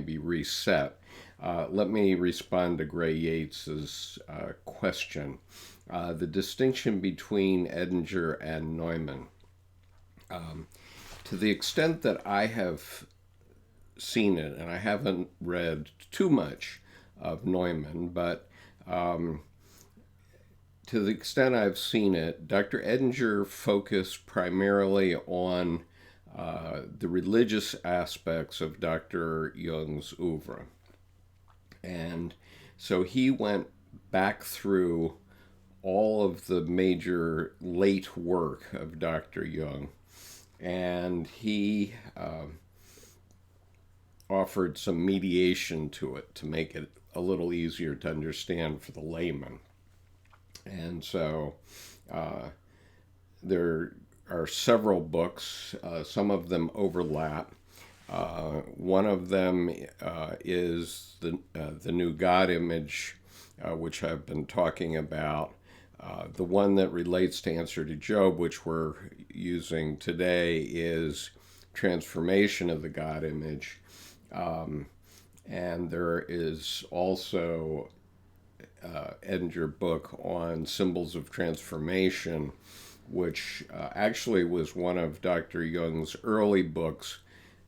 be reset. Let me respond to Gray Yates's question. The distinction between Edinger and Neumann. To the extent that I have seen it, and I haven't read too much of Neumann, but to the extent I've seen it, Dr. Edinger focused primarily on the religious aspects of Dr. Jung's oeuvre. And so he went back through all of the major late work of Dr. Jung, and he offered some mediation to it to make it a little easier to understand for the layman. And so there are several books. Some of them overlap. One of them is the New God Image, which I've been talking about. The one that relates to Answer to Job, which we're using today, is Transformation of the God Image. And there is also Edinger book on Symbols of Transformation, which actually was one of Dr. Jung's early books.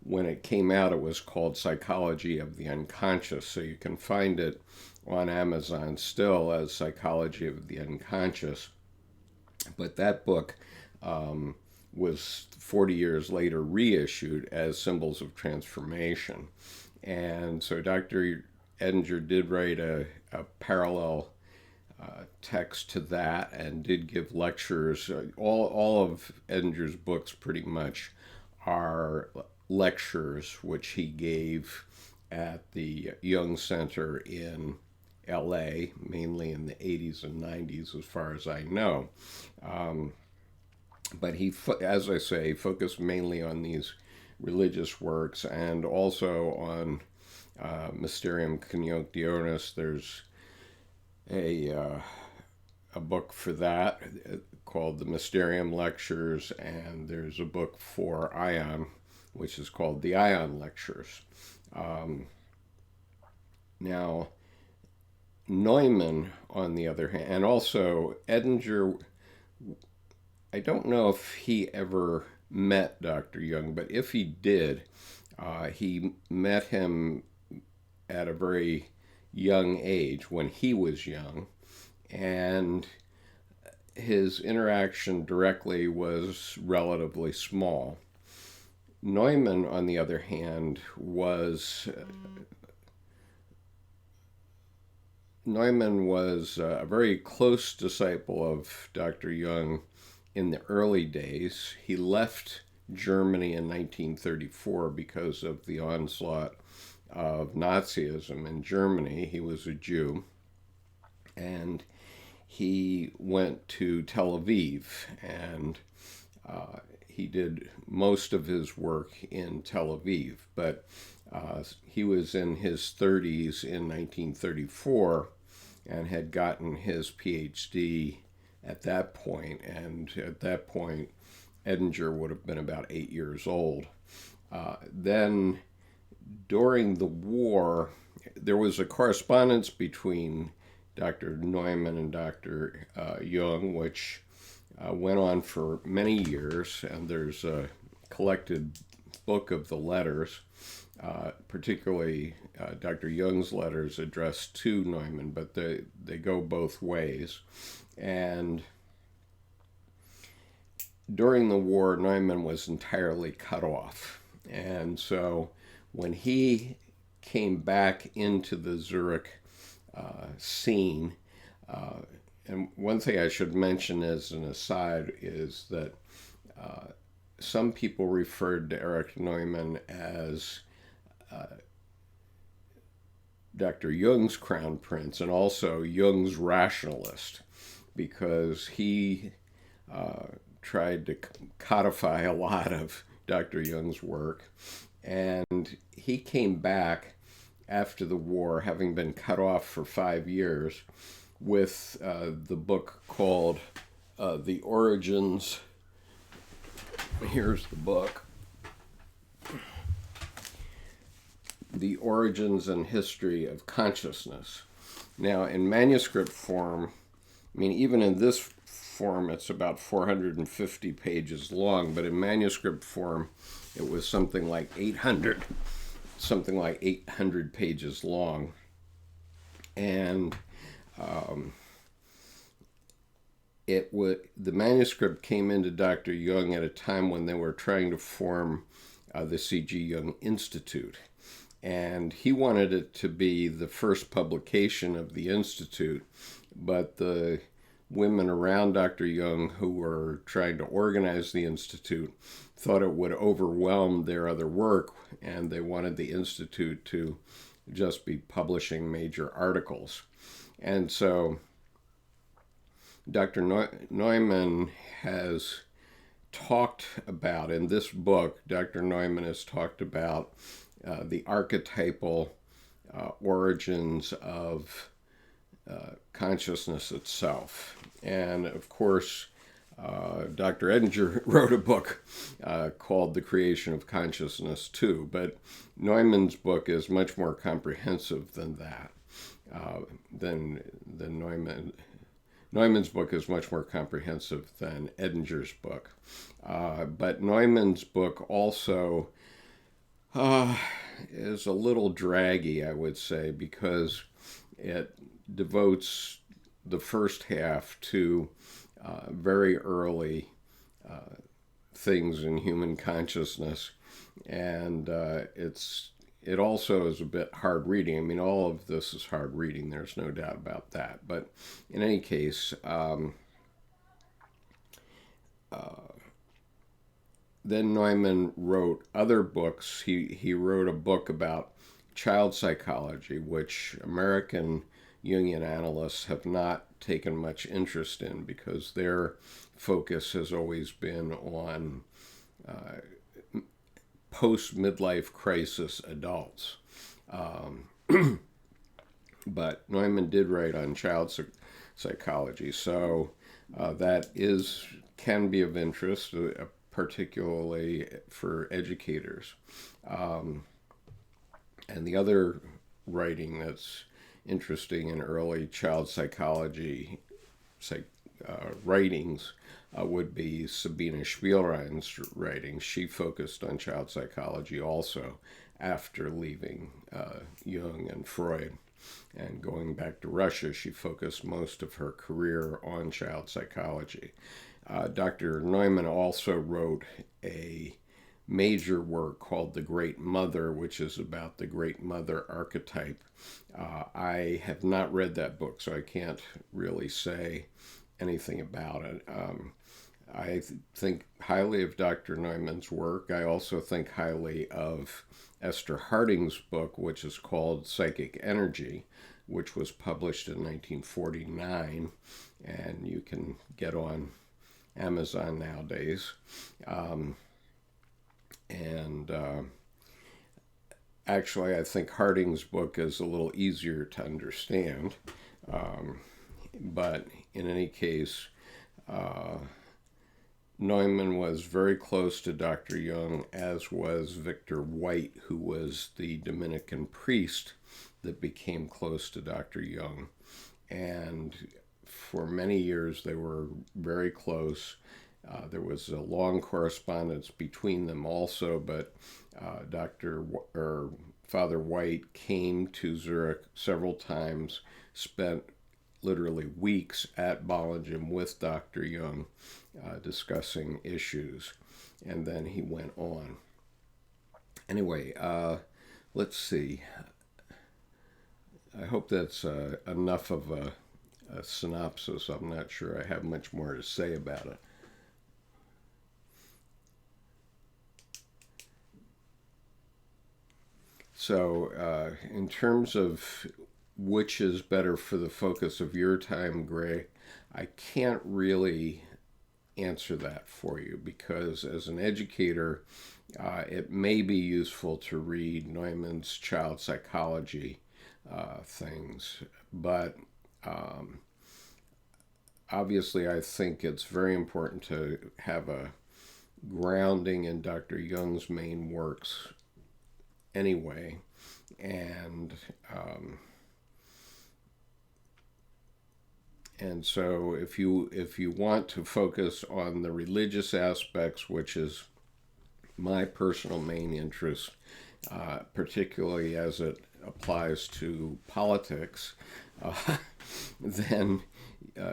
When it came out, it was called Psychology of the Unconscious, so you can find it on Amazon still as Psychology of the Unconscious. But that book was 40 years later reissued as Symbols of Transformation. And so Dr. Edinger did write a parallel text to that and did give lectures. All of Edinger's books pretty much are lectures which he gave at the Jung Center in LA, mainly in the 80s and 90s as far as I know. But he, as I say, focused mainly on these religious works and also on Mysterium Conjunctionis. There's a book for that called the Mysterium Lectures, and there's a book for Ion, which is called the Ion Lectures. Now, Neumann, on the other hand, and also Edinger, I don't know if he ever met Dr. Jung, but if he did, he met him at a very young age, when he was young, and his interaction directly was relatively small. Neumann, on the other hand, was a very close disciple of Dr. Jung in the early days. He left Germany in 1934 because of the onslaught of Nazism in Germany. He was a Jew, and he went to Tel Aviv, and he did most of his work in Tel Aviv, but he was in his 30s in 1934 and had gotten his PhD at that point, and at that point Edinger would have been about 8 years old. Then during the war, there was a correspondence between Dr. Neumann and Dr. Jung, which went on for many years, and there's a collected book of the letters, particularly Dr. Jung's letters addressed to Neumann, but they go both ways. And during the war, Neumann was entirely cut off. And so when he came back into the Zurich scene, and one thing I should mention as an aside is that some people referred to Erich Neumann as Dr. Jung's crown prince and also Jung's rationalist, because he tried to codify a lot of Dr. Jung's work. And he came back after the war, having been cut off for 5 years, with the book called The Origins. Here's the book. The Origins and History of Consciousness. Now, in manuscript form, I mean, even in this form, it's about 450 pages long, but in manuscript form, it was something like 800 pages long. And the manuscript came into Dr. Jung at a time when they were trying to form the C.G. Jung Institute. And he wanted it to be the first publication of the Institute, but the women around Dr. Jung who were trying to organize the Institute thought it would overwhelm their other work, and they wanted the Institute to just be publishing major articles. And so Dr. Neumann has talked about, in this book, Dr. Neumann has talked about the archetypal origins of consciousness itself. And of course, Dr. Edinger wrote a book called The Creation of Consciousness too, but Neumann's book is much more comprehensive than that. Neumann's book is much more comprehensive than Edinger's book. But Neumann's book also is a little draggy, I would say, because it devotes the first half to very early things in human consciousness, and it also is a bit hard reading. I mean, all of this is hard reading, there's no doubt about that. But in any case, then Neumann wrote other books. He wrote a book about child psychology, which American Jungian analysts have not taken much interest in because their focus has always been on post-midlife crisis adults. But Neumann did write on child psychology, so that can be of interest, particularly for educators. And the other writing that's interesting in early child psychology writings would be Sabine Spielrein's writing. She focused on child psychology also after leaving Jung and Freud. And going back to Russia, she focused most of her career on child psychology. Dr. Neumann also wrote a major work called The Great Mother, which is about the Great Mother archetype. I have not read that book, so I can't really say anything about it. I think highly of Dr. Neumann's work. I also think highly of Esther Harding's book, which is called Psychic Energy, which was published in 1949, and you can get on Amazon nowadays. Actually, I think Harding's book is a little easier to understand. But in any case, Neumann was very close to Dr. Jung, as was Victor White, who was the Dominican priest that became close to Dr. Jung. And for many years, they were very close. There was a long correspondence between them also, but Father White came to Zurich several times, spent literally weeks at Bollingen with Dr. Jung discussing issues, and then he went on. Anyway, let's see. I hope that's enough of a synopsis. I'm not sure I have much more to say about it. So in terms of which is better for the focus of your time, Gray, I can't really answer that for you, because as an educator, it may be useful to read Neumann's child psychology things, but obviously I think it's very important to have a grounding in Dr. Jung's main works anyway. and and so if you want to focus on the religious aspects, which is my personal main interest, particularly as it applies to politics, then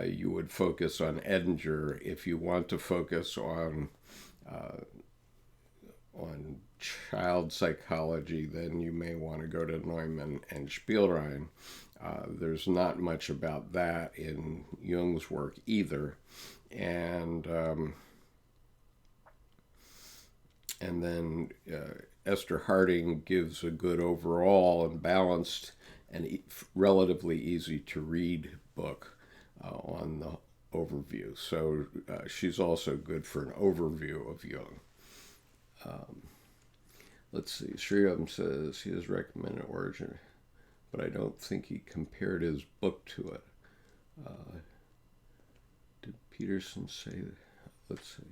you would focus on Edinger. If you want to focus on child psychology, then you may want to go to Neumann and Spielrein. There's not much about that in Jung's work either, and then Esther Harding gives a good overall and balanced and relatively easy to read book on the overview. So she's also good for an overview of Jung. Let's see. Sriram says he has recommended Origin, but I don't think he compared his book to it. Did Peterson say that? Let's see.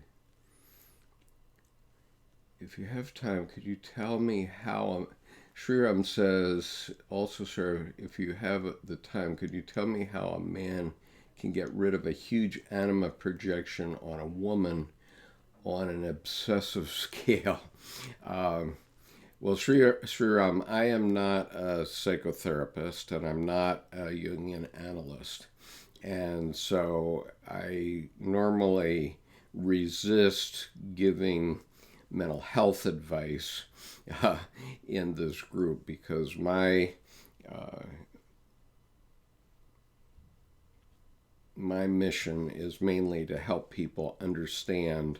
If you have time, could you tell me how... Sriram says, also, sir, if you have the time, could you tell me how a man can get rid of a huge anima projection on a woman on an obsessive scale? Well, Sriram, I am not a psychotherapist and I'm not a Jungian analyst. And so I normally resist giving mental health advice in this group because my mission is mainly to help people understand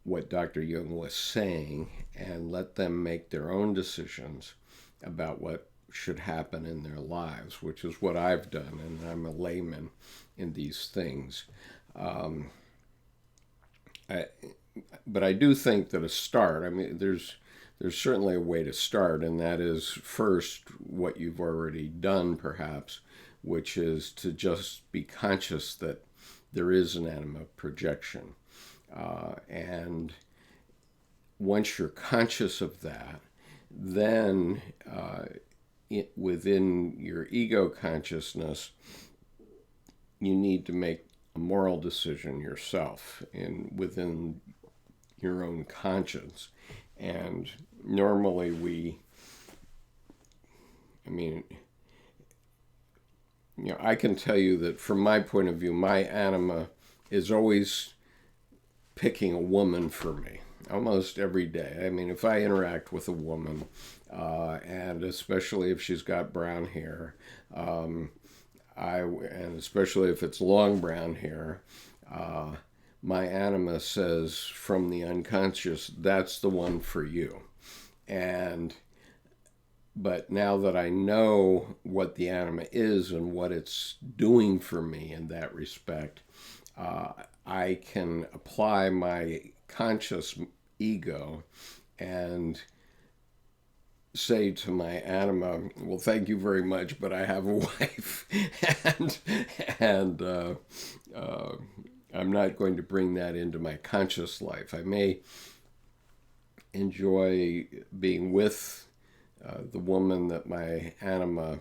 what Dr. Jung was saying and let them make their own decisions about what should happen in their lives, which is what I've done, and I'm a layman in these things. But I do think that a start, I mean, there's certainly a way to start, and that is first what you've already done, perhaps, which is to just be conscious that there is an anima projection. And once you're conscious of that, then within your ego consciousness, you need to make a moral decision yourself within your own conscience. And normally I can tell you that from my point of view, my anima is always picking a woman for me almost every day. I mean, if I interact with a woman, and especially if she's got brown hair, and especially if it's long brown hair, my anima says from the unconscious, that's the one for you. But now that I know what the anima is and what it's doing for me in that respect, I can apply my conscious ego and say to my anima, well, thank you very much, but I have a wife, and I'm not going to bring that into my conscious life. I may enjoy being with the woman that my anima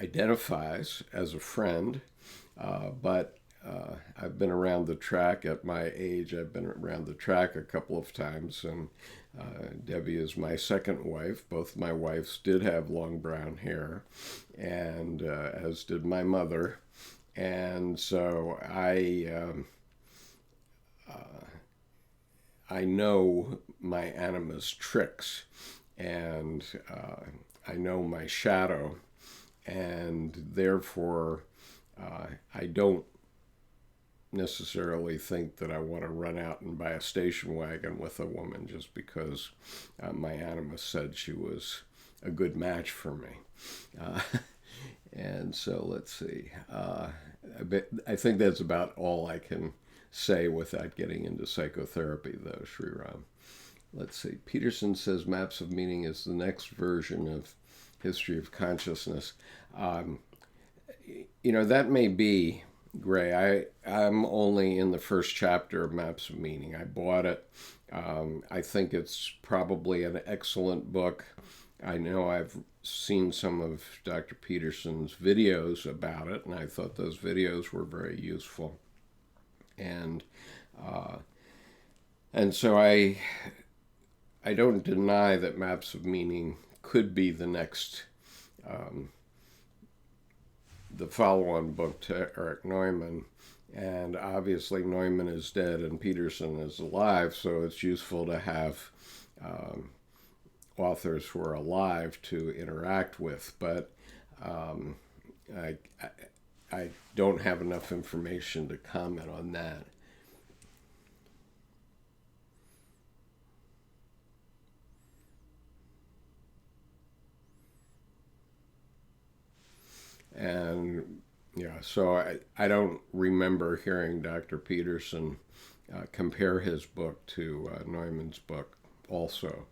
identifies as a friend, but I've been around the track at my age. I've been around the track a couple of times, and Debbie is my second wife. Both my wives did have long brown hair, and as did my mother. And so I know my anima's tricks, and I know my shadow, and therefore I don't necessarily think that I want to run out and buy a station wagon with a woman just because my anima said she was a good match for me. And so let's see. I think that's about all I can say without getting into psychotherapy, though, Sriram. Let's see. Peterson says Maps of Meaning is the next version of History of Consciousness. That may be, Gray. I'm only in the first chapter of Maps of Meaning. I bought it. I think it's probably an excellent book. I know I've seen some of Dr. Peterson's videos about it, and I thought those videos were very useful. And uh, so I don't deny that maps of meaning could be the next, the follow-on book to Erich Neumann. And obviously Neumann is dead and Peterson is alive, so it's useful to have authors who are alive to interact with. But I, I don't have enough information to comment on that. And yeah, so I don't remember hearing Dr. Peterson compare his book to Neumann's book also.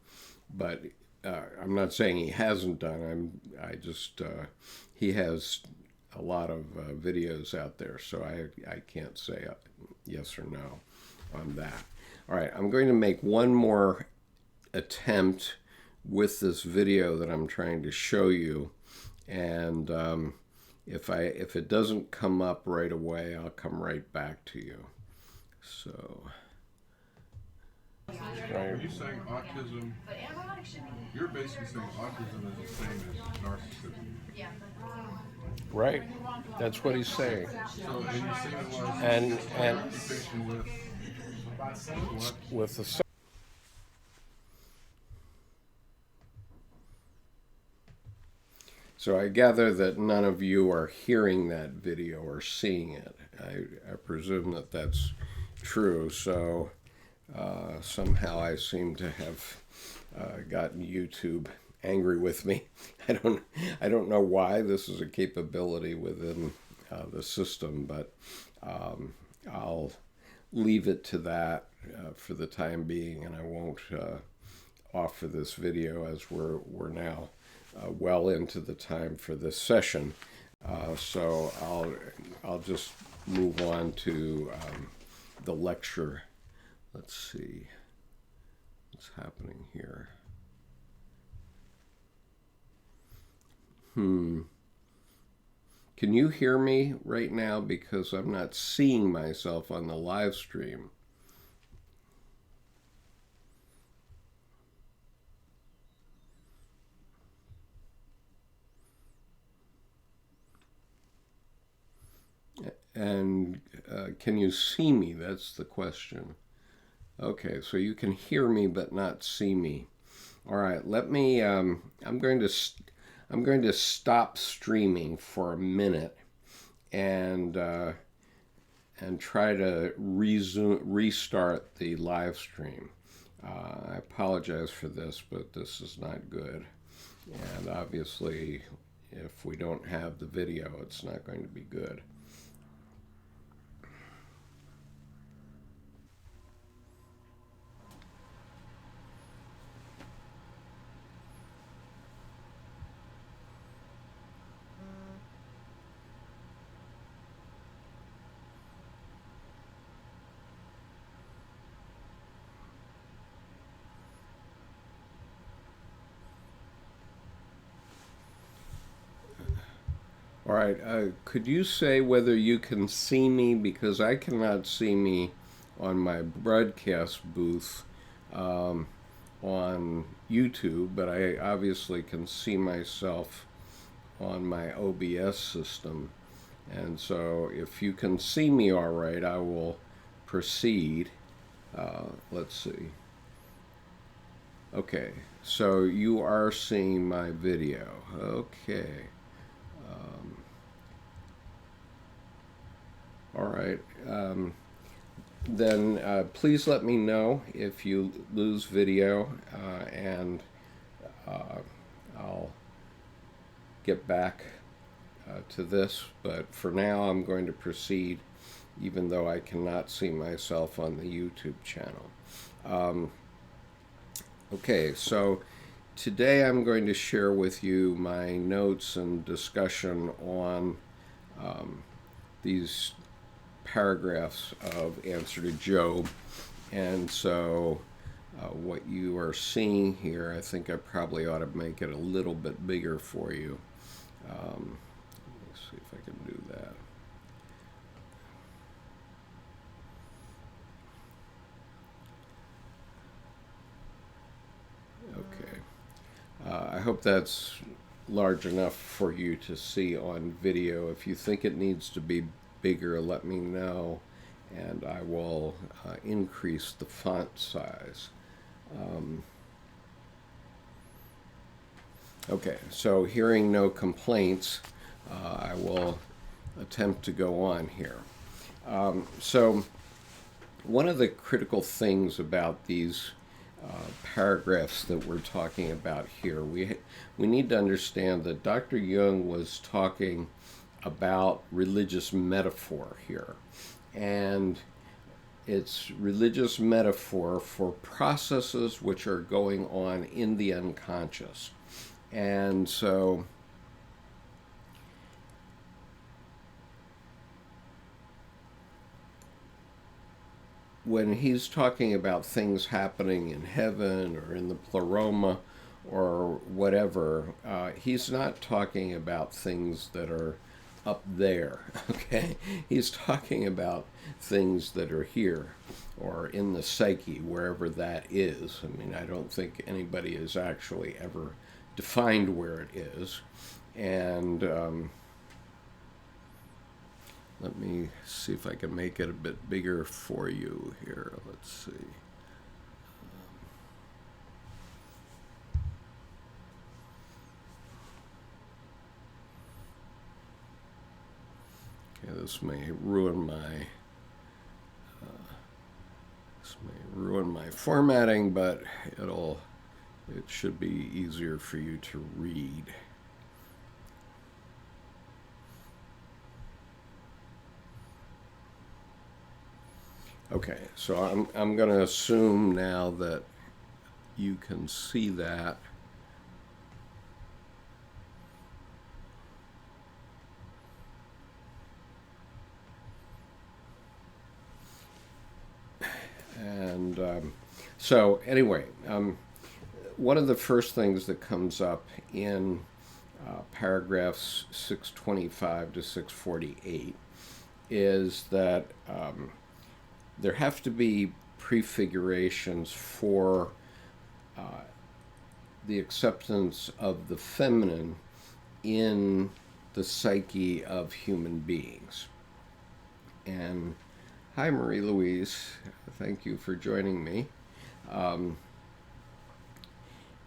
But I'm not saying he hasn't done. He has a lot of videos out there, so I can't say yes or no on that. All right, I'm going to make one more attempt with this video that I'm trying to show you, and if it doesn't come up right away, I'll come right back to you. So. Are you saying autism? You're basically saying autism is the same as narcissism. Right. That's what he's saying. So, and you say it was And occupation with what? with the So I gather that none of you are hearing that video or seeing it. I presume that that's true. So somehow I seem to have gotten YouTube angry with me. I don't know why. This is a capability within the system, but I'll leave it to that for the time being, and I won't offer this video as we're now well into the time for this session. So I'll just move on to the lecture. Let's see what's happening here. Can you hear me right now? Because I'm not seeing myself on the live stream. And can you see me? That's the question. Okay, so you can hear me but not see me. All right, let me. I'm going to stop streaming for a minute and try to restart the live stream. I apologize for this, but this is not good. And obviously, if we don't have the video, it's not going to be good. All right, could you say whether you can see me? Because I cannot see me on my broadcast booth on YouTube, but I obviously can see myself on my OBS system. And so if you can see me all right, I will proceed. Let's see. Okay, so you are seeing my video. Okay. All right. Then please let me know if you lose video, and I'll get back to this. But for now, I'm going to proceed, even though I cannot see myself on the YouTube channel. Okay, so today I'm going to share with you my notes and discussion on these paragraphs of Answer to Job. And so what you are seeing here. I think I probably ought to make it a little bit bigger for you. Let's see if I can do that. Okay. I hope that's large enough for you to see on video. If you think it needs to be bigger, let me know, and I will increase the font size. Okay, so hearing no complaints, I will attempt to go on here. So one of the critical things about these paragraphs that we're talking about here, we need to understand that Dr. Jung was talking about religious metaphor here. And it's religious metaphor for processes which are going on in the unconscious. And so when he's talking about things happening in heaven or in the pleroma or whatever, he's not talking about things that are up there, okay? He's talking about things that are here or in the psyche, wherever that is. I mean, I don't think anybody has actually ever defined where it is. And let me see if I can make it a bit bigger for you here. Let's see. Okay, this may ruin my formatting, but it should be easier for you to read. Okay, so I'm going to assume now that you can see that. And so anyway, one of the first things that comes up in paragraphs 625 to 648 is that there have to be prefigurations for the acceptance of the feminine in the psyche of human beings. And hi, Marie Louise. Thank you for joining me.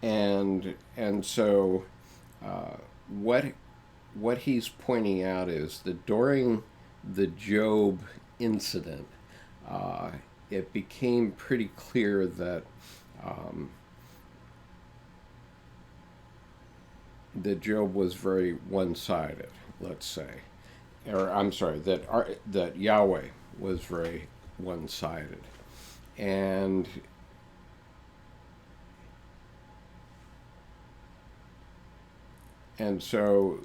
And so what he's pointing out is that during the Job incident, it became pretty clear that that Job was very one-sided, let's say, or I'm sorry, that Yahweh was very one-sided, and so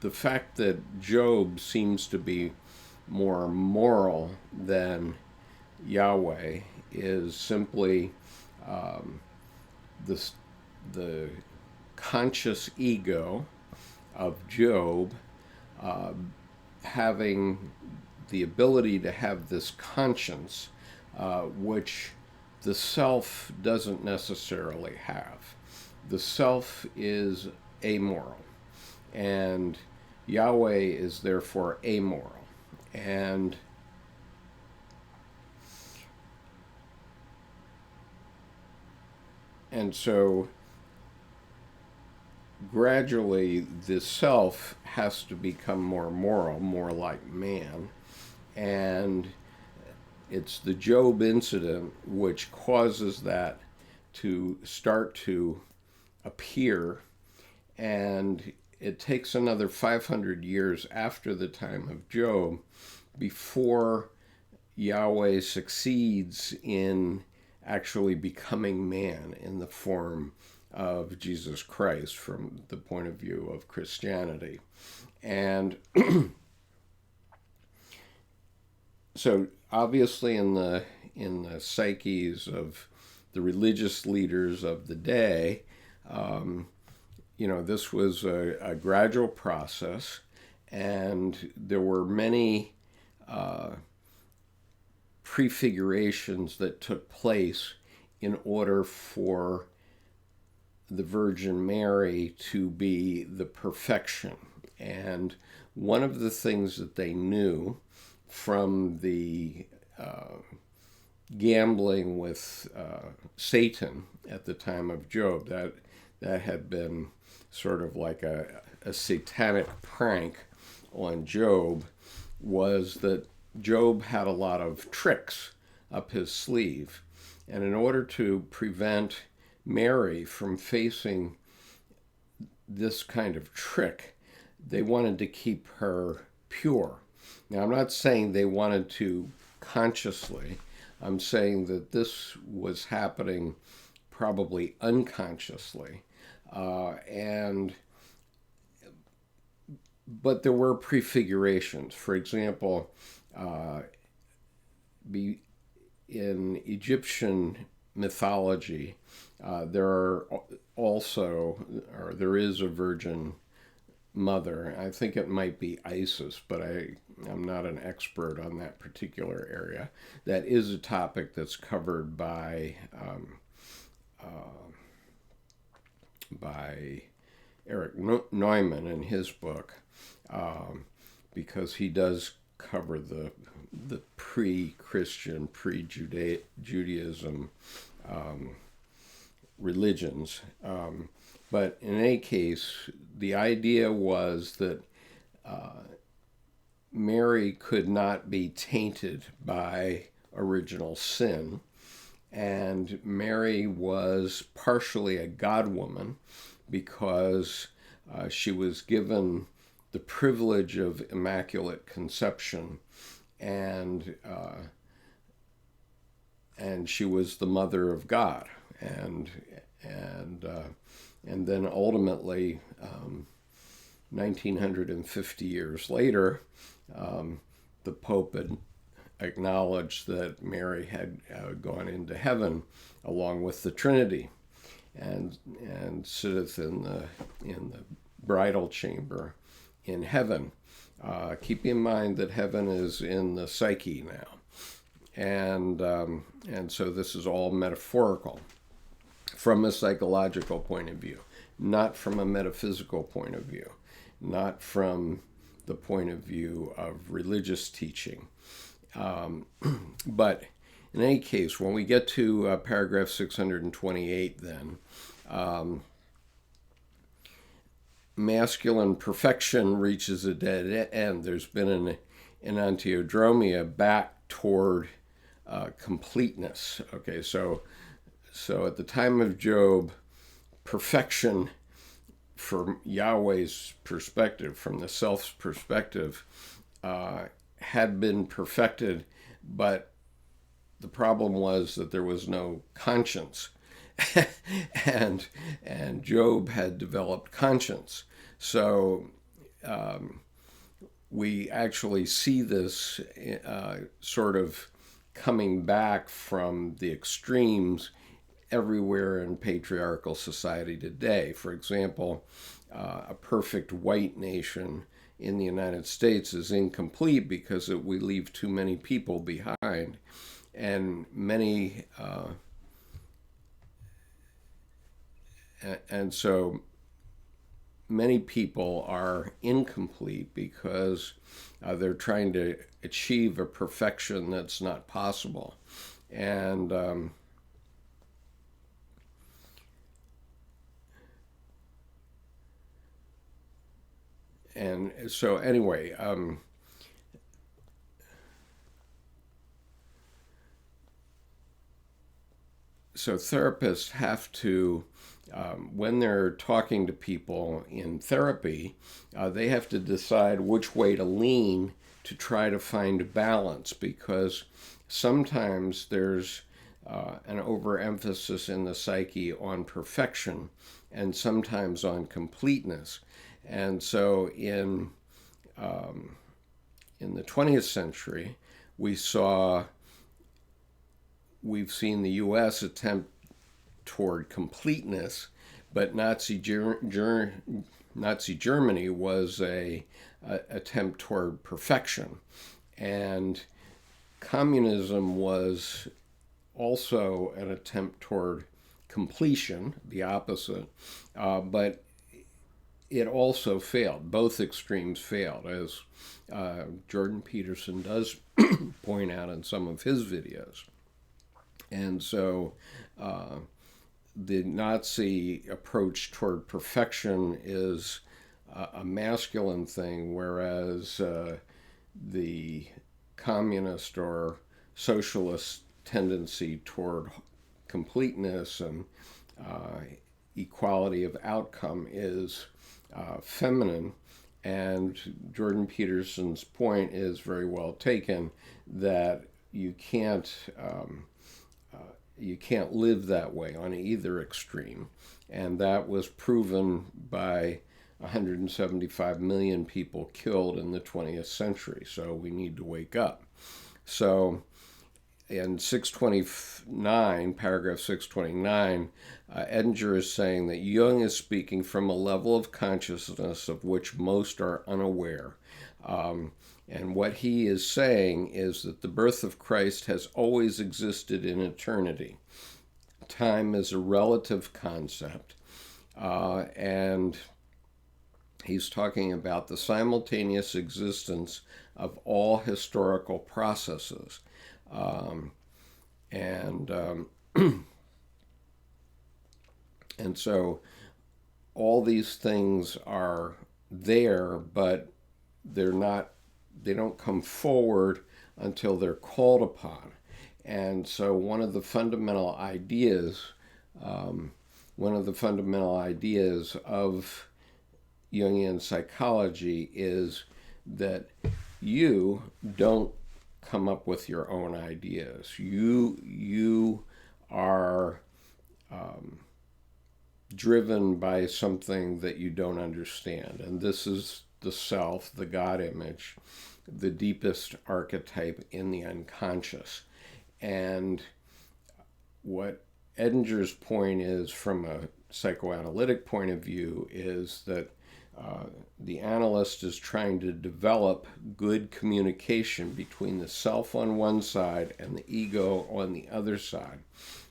the fact that Job seems to be more moral than Yahweh is simply the conscious ego of Job having the ability to have this conscience, which the self doesn't necessarily have. The self is amoral, and Yahweh is therefore amoral. And so gradually the self has to become more moral, more like man, and it's the Job incident which causes that to start to appear, and it takes another 500 years after the time of Job before Yahweh succeeds in actually becoming man in the form of Jesus Christ from the point of view of Christianity. And so obviously in the psyches of the religious leaders of the day, this was a gradual process, and there were many prefigurations that took place in order for the Virgin Mary to be the perfection. And one of the things that they knew from the gambling with Satan at the time of Job, that had been sort of like a satanic prank on Job, was that Job had a lot of tricks up his sleeve. And in order to prevent Mary from facing this kind of trick, they wanted to keep her pure. Now, I'm not saying they wanted to consciously. I'm saying that this was happening probably unconsciously. But there were prefigurations. For example, in Egyptian mythology, there is a virgin mother. I think it might be Isis, but I'm not an expert on that particular area. That is a topic that's covered by Eric Neumann in his book, because he does cover the pre-Christian, pre-Judaism religions. But in any case, the idea was that Mary could not be tainted by original sin, and Mary was partially a God-woman because she was given the privilege of immaculate conception, and she was the mother of God, and then ultimately, 1950 years later, the Pope had acknowledged that Mary had gone into heaven along with the Trinity, and sitteth in the bridal chamber in heaven. Keep in mind that heaven is in the psyche now, and so this is all metaphorical from a psychological point of view, not from a metaphysical point of view, not from the point of view of religious teaching. But in any case, when we get to paragraph 628, then, masculine perfection reaches a dead end. There's been an enantiodromia back toward completeness. Okay, so at the time of Job, perfection from Yahweh's perspective, from the self's perspective, had been perfected, but the problem was that there was no conscience. and Job had developed conscience. So we actually see this sort of coming back from the extremes everywhere in patriarchal society today. For example, a perfect white nation in the United States is incomplete because we leave too many people behind, and so many people are incomplete because they're trying to achieve a perfection that's not possible. And so anyway, so therapists have to, when they're talking to people in therapy, they have to decide which way to lean to try to find balance, because sometimes there's an overemphasis in the psyche on perfection and sometimes on completeness. And so in the 20th century, we've seen the U.S. attempt toward completeness, but Nazi Germany was a attempt toward perfection, and communism was also an attempt toward completion, the opposite, but it also failed. Both extremes failed, as Jordan Peterson does point out in some of his videos. And so the Nazi approach toward perfection is a masculine thing, whereas the communist or socialist tendency toward completeness and equality of outcome is feminine. And Jordan Peterson's point is very well taken, that you can't live that way on either extreme. And that was proven by 175 million people killed in the 20th century. So we need to wake up. So in 629, paragraph 629, Edinger is saying that Jung is speaking from a level of consciousness of which most are unaware. And what he is saying is that the birth of Christ has always existed in eternity. Time is a relative concept. And he's talking about the simultaneous existence of all historical processes. And so all these things are there, but they don't come forward until they're called upon. And so one of the fundamental ideas of Jungian psychology is that you don't come up with your own ideas. You are driven by something that you don't understand. And this is the self, the God image, the deepest archetype in the unconscious. And what Edinger's point is, from a psychoanalytic point of view, is that the analyst is trying to develop good communication between the self on one side and the ego on the other side,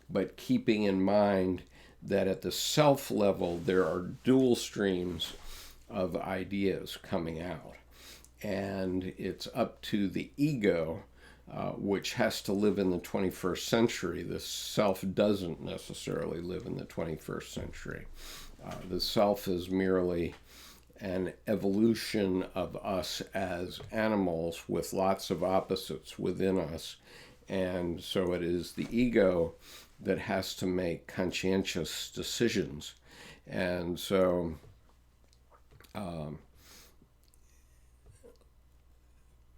but keeping in mind that at the self level there are dual streams of ideas coming out. And it's up to the ego, which has to live in the 21st century. The self doesn't necessarily live in the 21st century. The self is merely an evolution of us as animals with lots of opposites within us. And so it is the ego that has to make conscientious decisions. And so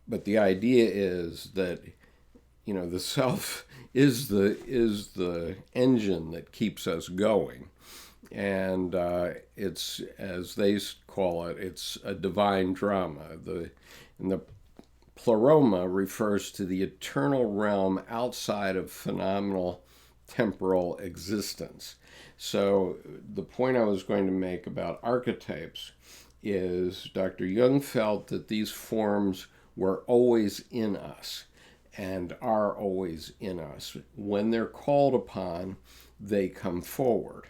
but the idea is that, the self is the engine that keeps us going. And it's, as they call it, it's a divine drama. And the pleroma refers to the eternal realm outside of phenomenal temporal existence. So the point I was going to make about archetypes is Dr. Jung felt that these forms were always in us and are always in us. When they're called upon, they come forward.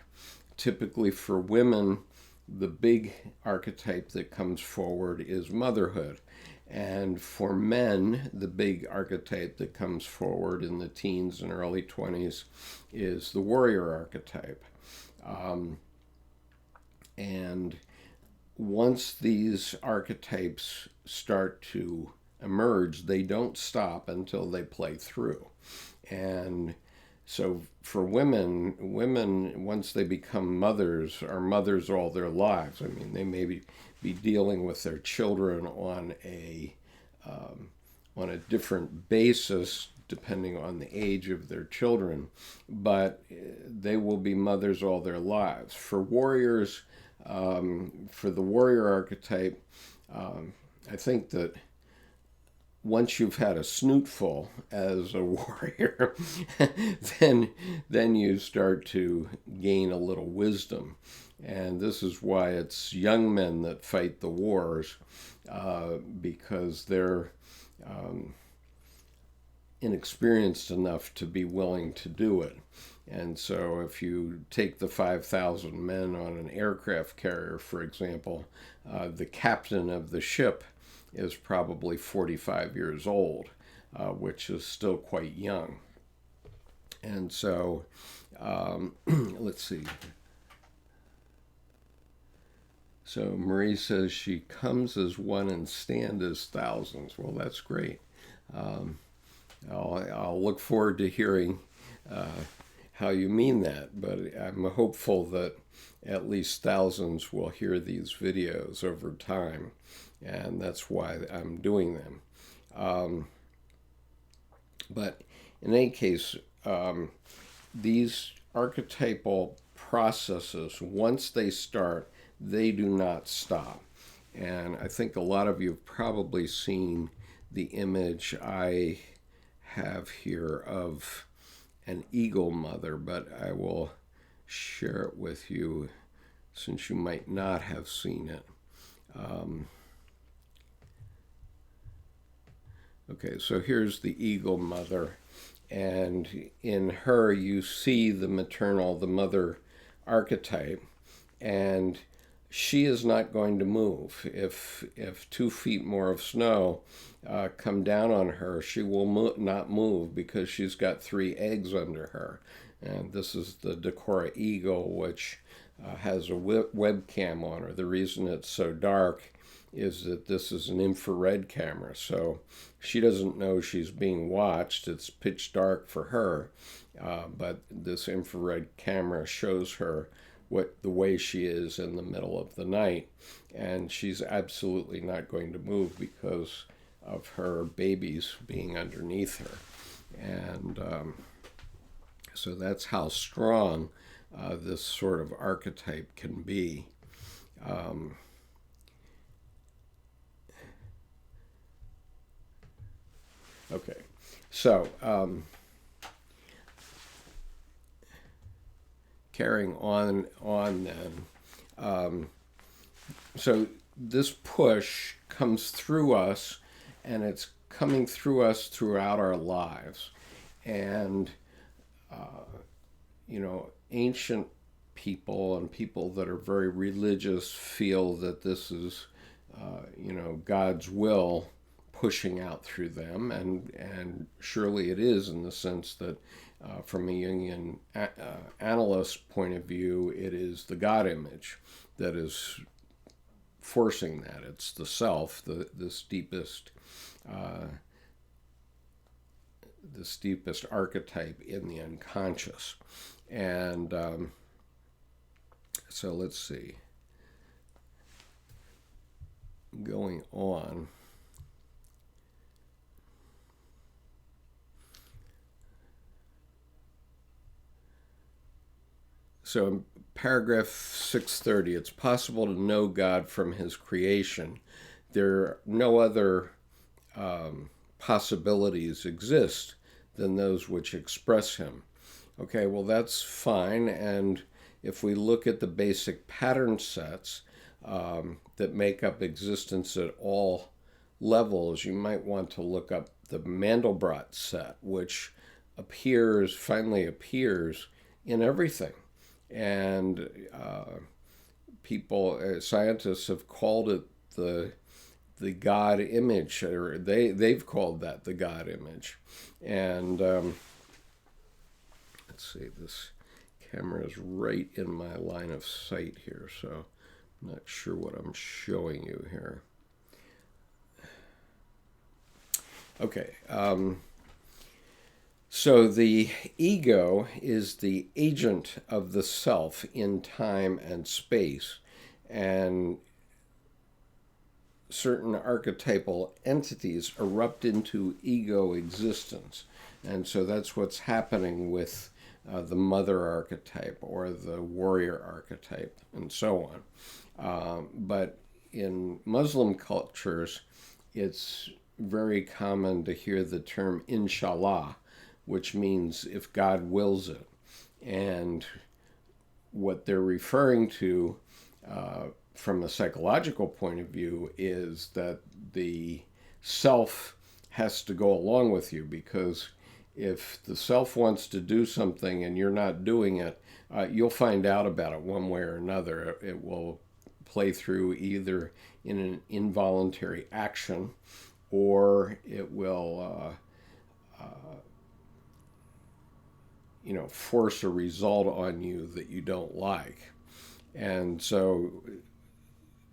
Typically for women, the big archetype that comes forward is motherhood. And for men, the big archetype that comes forward in the teens and early 20s is the warrior archetype. And once these archetypes start to emerge, they don't stop until they play through. And so for women, once they become mothers, are mothers all their lives. I mean, they may be dealing with their children on a different basis depending on the age of their children, but they will be mothers all their lives. For warriors, for the warrior archetype, I think that once you've had a snootful as a warrior, then you start to gain a little wisdom. And this is why it's young men that fight the wars, because they're inexperienced enough to be willing to do it. And so if you take the 5,000 men on an aircraft carrier, for example, the captain of the ship is probably 45 years old, which is still quite young. And so, let's see. So Marie says she comes as one and stand as thousands. Well, that's great. I'll look forward to hearing how you mean that, but I'm hopeful that at least thousands will hear these videos over time, and that's why I'm doing them. But in any case, these archetypal processes, once they start, they do not stop. And I think a lot of you have probably seen the image I have here of an eagle mother, but I will share it with you since you might not have seen it. Okay, so here's the eagle mother, and in her you see the maternal, the mother archetype, and she is not going to move. If 2 feet more of snow come down on her, she will not move because she's got 3 eggs under her. And this is the Decorah eagle, which has a webcam on her. The reason it's so dark is that this is an infrared camera, so she doesn't know she's being watched. It's pitch dark for her, but this infrared camera shows her the way she is in the middle of the night, and she's absolutely not going to move because of her babies being underneath her. And so that's how strong this sort of archetype can be. Okay, so carrying on then. So this push comes through us, and it's coming through us throughout our lives. And, ancient people and people that are very religious feel that this is, God's will pushing out through them, and surely it is, in the sense that from a Jungian analyst point of view, it is the God image that is forcing that. It's the self, this deepest archetype in the unconscious. And so let's see. Going on. So in paragraph 630, it's possible to know God from his creation. No other possibilities exist than those which express him. Okay, well, that's fine. And if we look at the basic pattern sets that make up existence at all levels, you might want to look up the Mandelbrot set, which finally appears in everything. And scientists have called it the God image, or they've called that the God image. And let's see, this camera is right in my line of sight here, so I'm not sure what I'm showing you here. Okay. So the ego is the agent of the self in time and space, and certain archetypal entities erupt into ego existence. And so that's what's happening with the mother archetype or the warrior archetype and so on. But in Muslim cultures, it's very common to hear the term inshallah, which means if God wills it. And what they're referring to from a psychological point of view is that the self has to go along with you, because if the self wants to do something and you're not doing it, you'll find out about it one way or another. It will play through either in an involuntary action, or it will force a result on you that you don't like. And so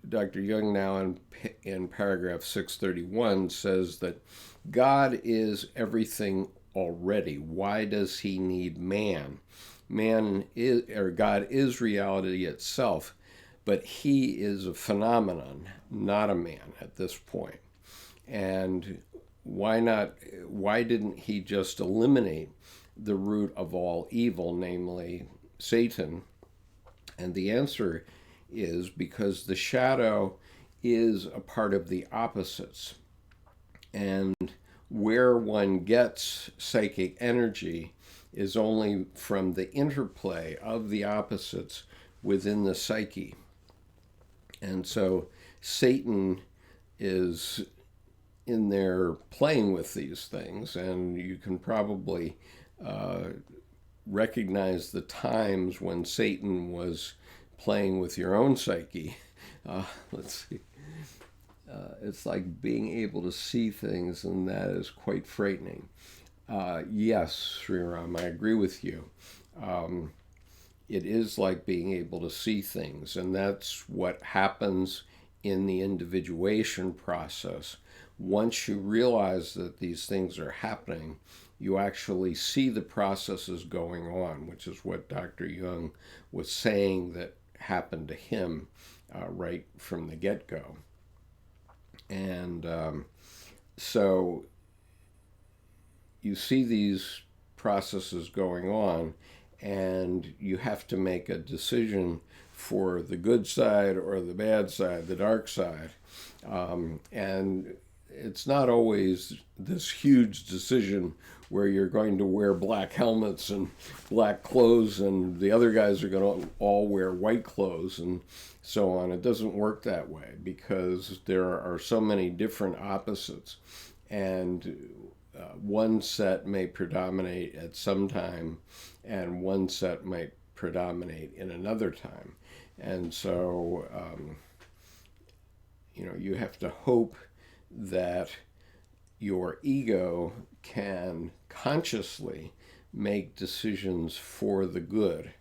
Dr. Jung now in paragraph 631 says that God is everything already. Why does he need man? God is reality itself, but he is a phenomenon, not a man at this point. And why didn't he just eliminate the root of all evil, namely Satan? And the answer is because the shadow is a part of the opposites. And where one gets psychic energy is only from the interplay of the opposites within the psyche. And so Satan is in there playing with these things, and you can probably recognize the times when Satan was playing with your own psyche. Let's see. It's like being able to see things, and that is quite frightening. Yes, Sriram, I agree with you. It is like being able to see things, and that's what happens in the individuation process. Once you realize that these things are happening, you actually see the processes going on, which is what Dr. Jung was saying that happened to him right from the get-go. And so you see these processes going on, and you have to make a decision for the good side or the bad side, the dark side. And it's not always this huge decision where you're going to wear black helmets and black clothes and the other guys are going to all wear white clothes and so on. It doesn't work that way because there are so many different opposites, and one set may predominate at some time and one set might predominate in another time. And so, you have to hope that your ego can consciously make decisions for the good.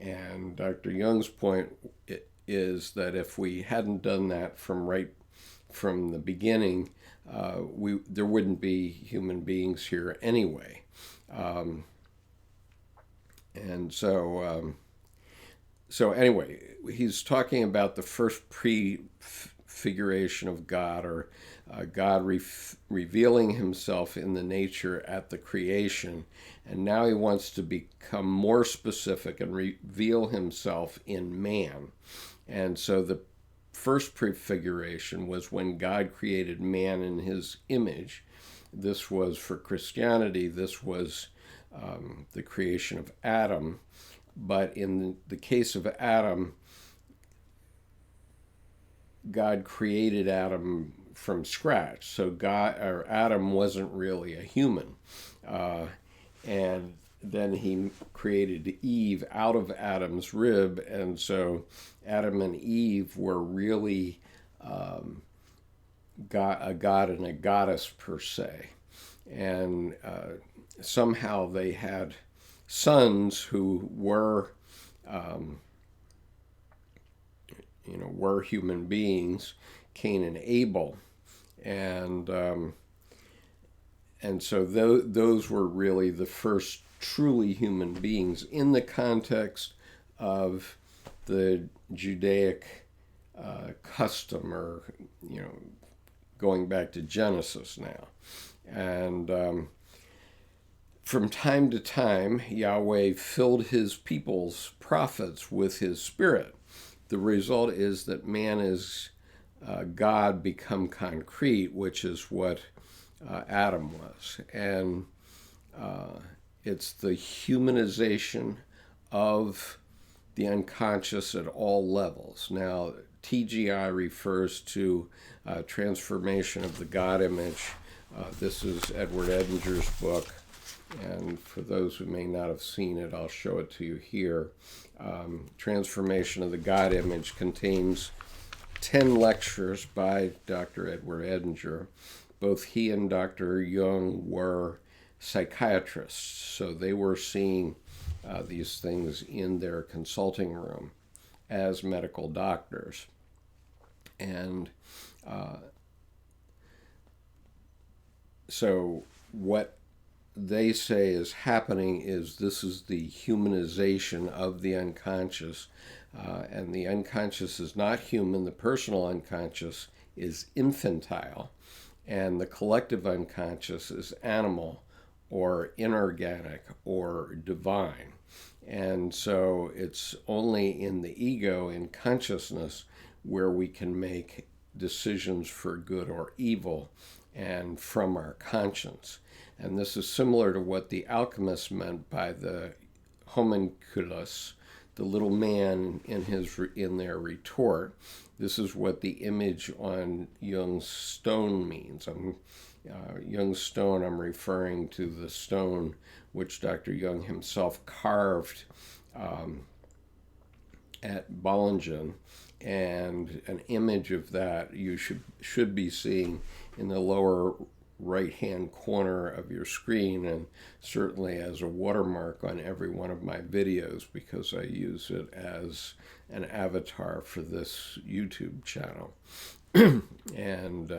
And Dr. Jung's point is that if we hadn't done that from the beginning, there wouldn't be human beings here anyway. So anyway, he's talking about the first prefiguration of God, or God revealing himself in the nature at the creation. And now he wants to become more specific and reveal himself in man. And so the first prefiguration was when God created man in his image. This was for Christianity, this was the creation of Adam. But in the case of Adam, God created Adam from scratch. So Adam wasn't really a human. And then he created Eve out of Adam's rib. And so Adam and Eve were really a god and a goddess per se. And somehow they had sons who were human beings, Cain and Abel, and so those were really the first truly human beings in the context of the Judaic custom, or going back to Genesis now. And from time to time, Yahweh filled his people's prophets with his spirit. The result is that man is God become concrete, which is what Adam was. And it's the humanization of the unconscious at all levels. Now, TGI refers to transformation of the God image. This is Edward Edinger's book, and for those who may not have seen it, I'll show it to you here. Transformation of the God image contains 10 lectures by Dr. Edward Edinger. Both he and Dr. Jung were psychiatrists, so they were seeing these things in their consulting room as medical doctors. And so what they say is happening is this is the humanization of the unconscious, and the unconscious is not human. The personal unconscious is infantile, and the collective unconscious is animal or inorganic or divine. And so it's only in the ego, in consciousness, where we can make decisions for good or evil and from our conscience. And this is similar to what the alchemists meant by the homunculus, the little man in their retort. This is what the image on Jung's stone means. Jung's stone, I'm referring to the stone which Dr. Jung himself carved at Bollingen, and an image of that you should be seeing in the lower right-hand corner of your screen, and certainly as a watermark on every one of my videos, because I use it as an avatar for this YouTube channel. And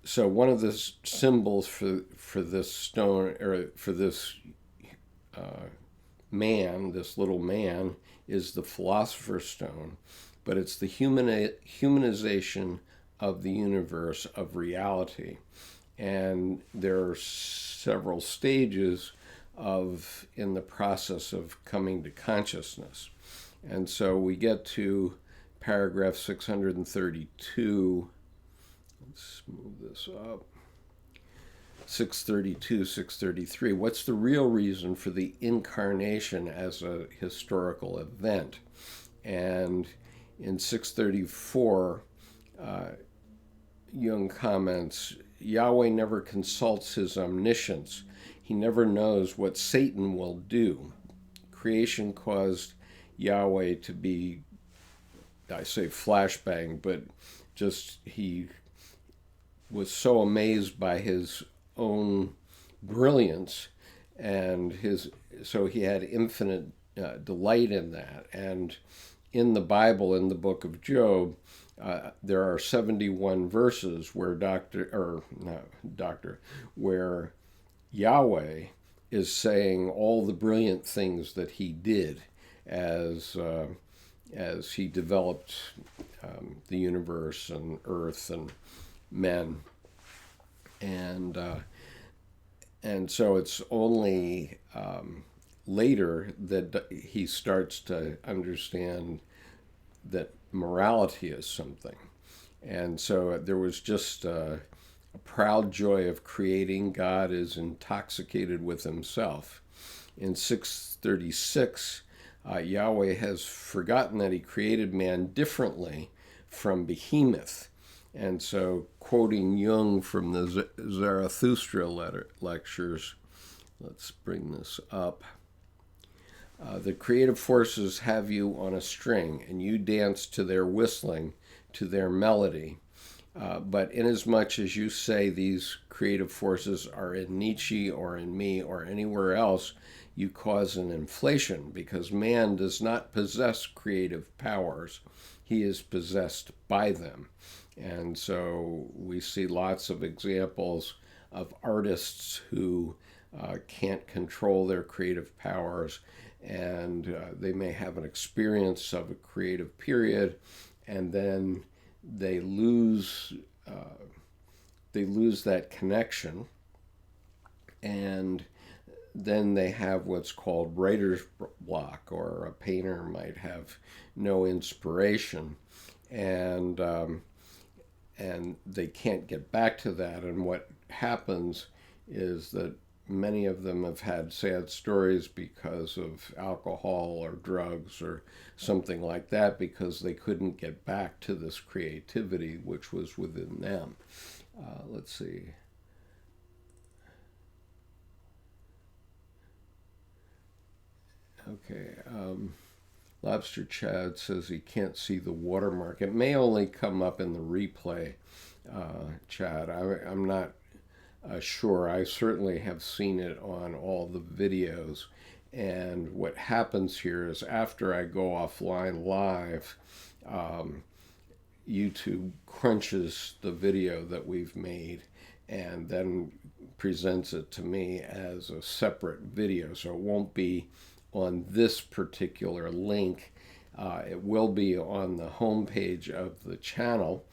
so one of the symbols for this stone, or for this man, this little man, is the philosopher's stone, but it's the humanization of the universe, of reality. And there are several stages in the process of coming to consciousness. And so we get to paragraph 632. Let's move this up. 632, 633. What's the real reason for the incarnation as a historical event? And in 634, Jung comments, Yahweh never consults his omniscience. He never knows what Satan will do. Creation caused Yahweh to be, I say flashbang, but just he was so amazed by his own brilliance, and so he had infinite delight in that. And in the Bible, in the book of Job, there are 71 verses where where Yahweh is saying all the brilliant things that he did as he developed the universe and earth and men. And so it's only later that he starts to understand that morality is something. And so there was just a proud joy of creating. God is intoxicated with himself. In 636, Yahweh has forgotten that he created man differently from behemoth. And so, quoting Jung from the Zarathustra lectures, let's bring this up. The creative forces have you on a string, and you dance to their whistling, to their melody. But inasmuch as you say these creative forces are in Nietzsche or in me or anywhere else, you cause an inflation, because man does not possess creative powers. He is possessed by them. And so we see lots of examples of artists who can't control their creative powers, and they may have an experience of a creative period, and then they lose that connection, and then they have what's called writer's block, or a painter might have no inspiration. And and they can't get back to that. And what happens is that many of them have had sad stories because of alcohol or drugs or something like that, because they couldn't get back to this creativity which was within them. Let's see. Okay. Lobster Chad says he can't see the watermark. It may only come up in the replay, Chad. I'm not sure. I certainly have seen it on all the videos. And what happens here is after I go offline live, YouTube crunches the video that we've made and then presents it to me as a separate video. So it won't be on this particular link. It will be on the homepage of the channel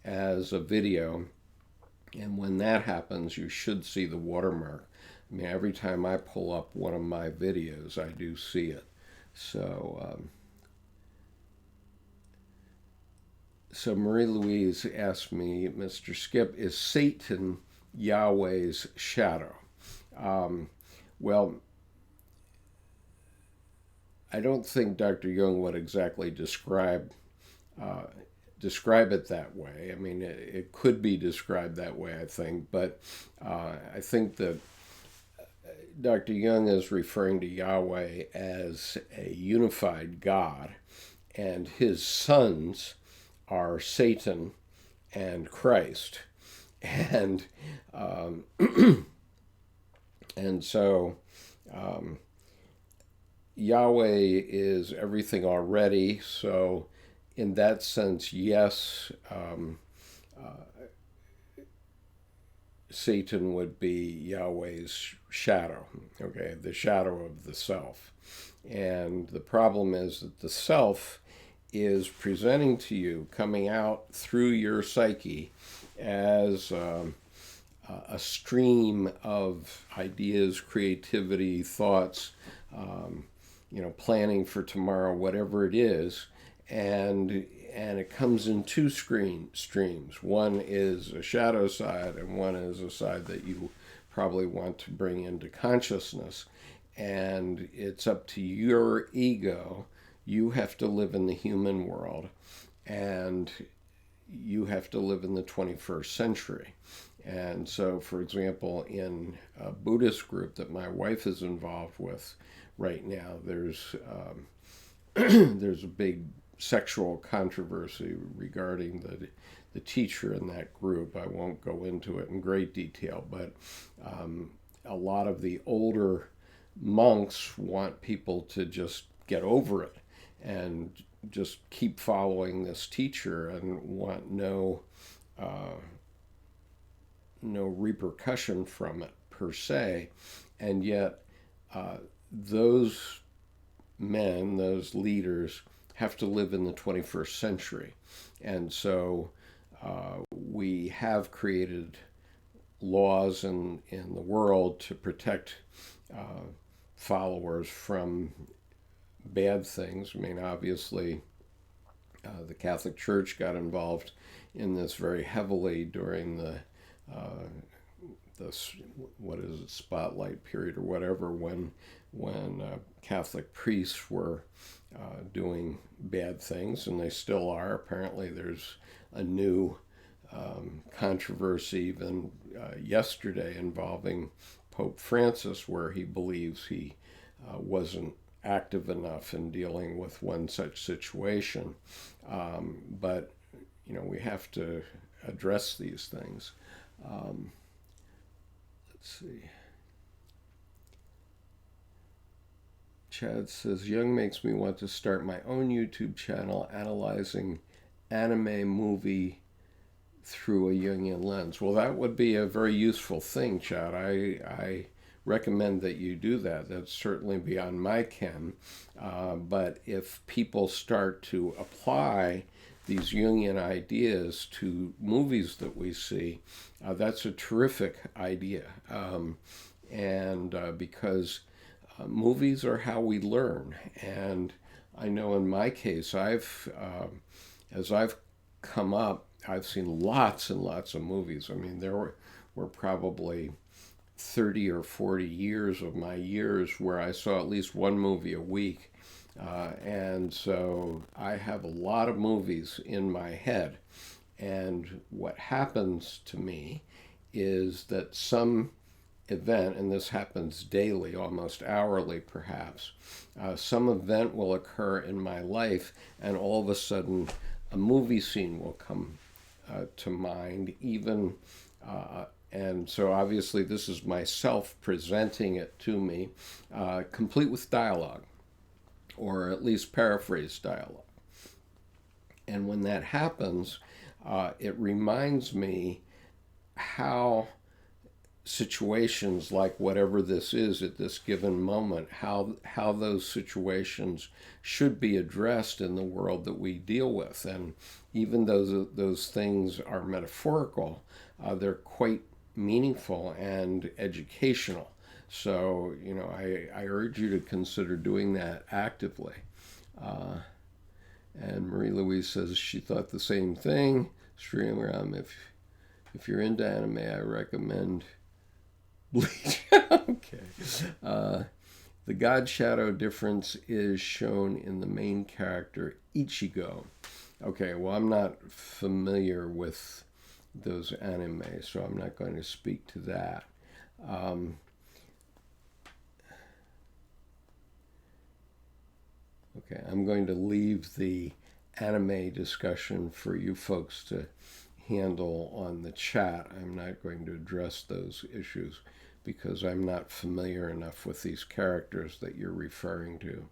as a video. And when that happens, you should see the watermark. I mean, every time I pull up one of my videos, I do see it. So Marie Louise asked me, Mr. Skip, is Satan Yahweh's shadow? Well, I don't think Dr. Jung would exactly describe it that way. I mean, it could be described that way, I think, but I think that Dr. Jung is referring to Yahweh as a unified God, and his sons are Satan and Christ. And and so Yahweh is everything already. So in that sense, yes, Satan would be Yahweh's shadow, okay, the shadow of the self. And the problem is that the self is presenting to you, coming out through your psyche as a stream of ideas, creativity, thoughts, planning for tomorrow, whatever it is, and it comes in two streams. One is a shadow side, and one is a side that you probably want to bring into consciousness. And it's up to your ego. You have to live in the human world, and you have to live in the 21st century. And so, for example, in a Buddhist group that my wife is involved with right now, there's a big sexual controversy regarding the teacher in that group. I won't go into it in great detail, but a lot of the older monks want people to just get over it and just keep following this teacher and want no repercussion from it per se. And yet those men, those leaders, have to live in the 21st century. And so we have created laws in the world to protect followers from bad things. I mean, obviously, the Catholic Church got involved in this very heavily during the spotlight period or whatever, when Catholic priests were doing bad things, and they still are. Apparently, there's a new controversy even yesterday involving Pope Francis, where he believes he wasn't active enough in dealing with one such situation. But we have to address these things. Let's see. Chad says, Jung makes me want to start my own YouTube channel analyzing anime movie through a Jungian lens. Well, that would be a very useful thing, Chad. I recommend that you do that. That's certainly beyond my ken. But if people start to apply these Jungian ideas to movies that we see, that's a terrific idea. Because movies are how we learn. And I know in my case, as I've come up, I've seen lots and lots of movies. I mean, there were probably 30 or 40 years of my years where I saw at least one movie a week. And so I have a lot of movies in my head. And what happens to me is that some event, and this happens daily, almost hourly perhaps, some event will occur in my life, and all of a sudden a movie scene will come to mind, even and so obviously this is myself presenting it to me, complete with dialogue, or at least paraphrased dialogue. And when that happens, it reminds me how situations like whatever this is at this given moment, how those situations should be addressed in the world that we deal with. And even though those things are metaphorical, they're quite meaningful and educational. So, I urge you to consider doing that actively. And Marie Louise says she thought the same thing. Stream, if you're into anime, I recommend Bleach. Okay. The God Shadow difference is shown in the main character Ichigo. Okay, well, I'm not familiar with those anime, so I'm not going to speak to that. Okay, I'm going to leave the anime discussion for you folks to handle on the chat. I'm not going to address those issues because I'm not familiar enough with these characters that you're referring to.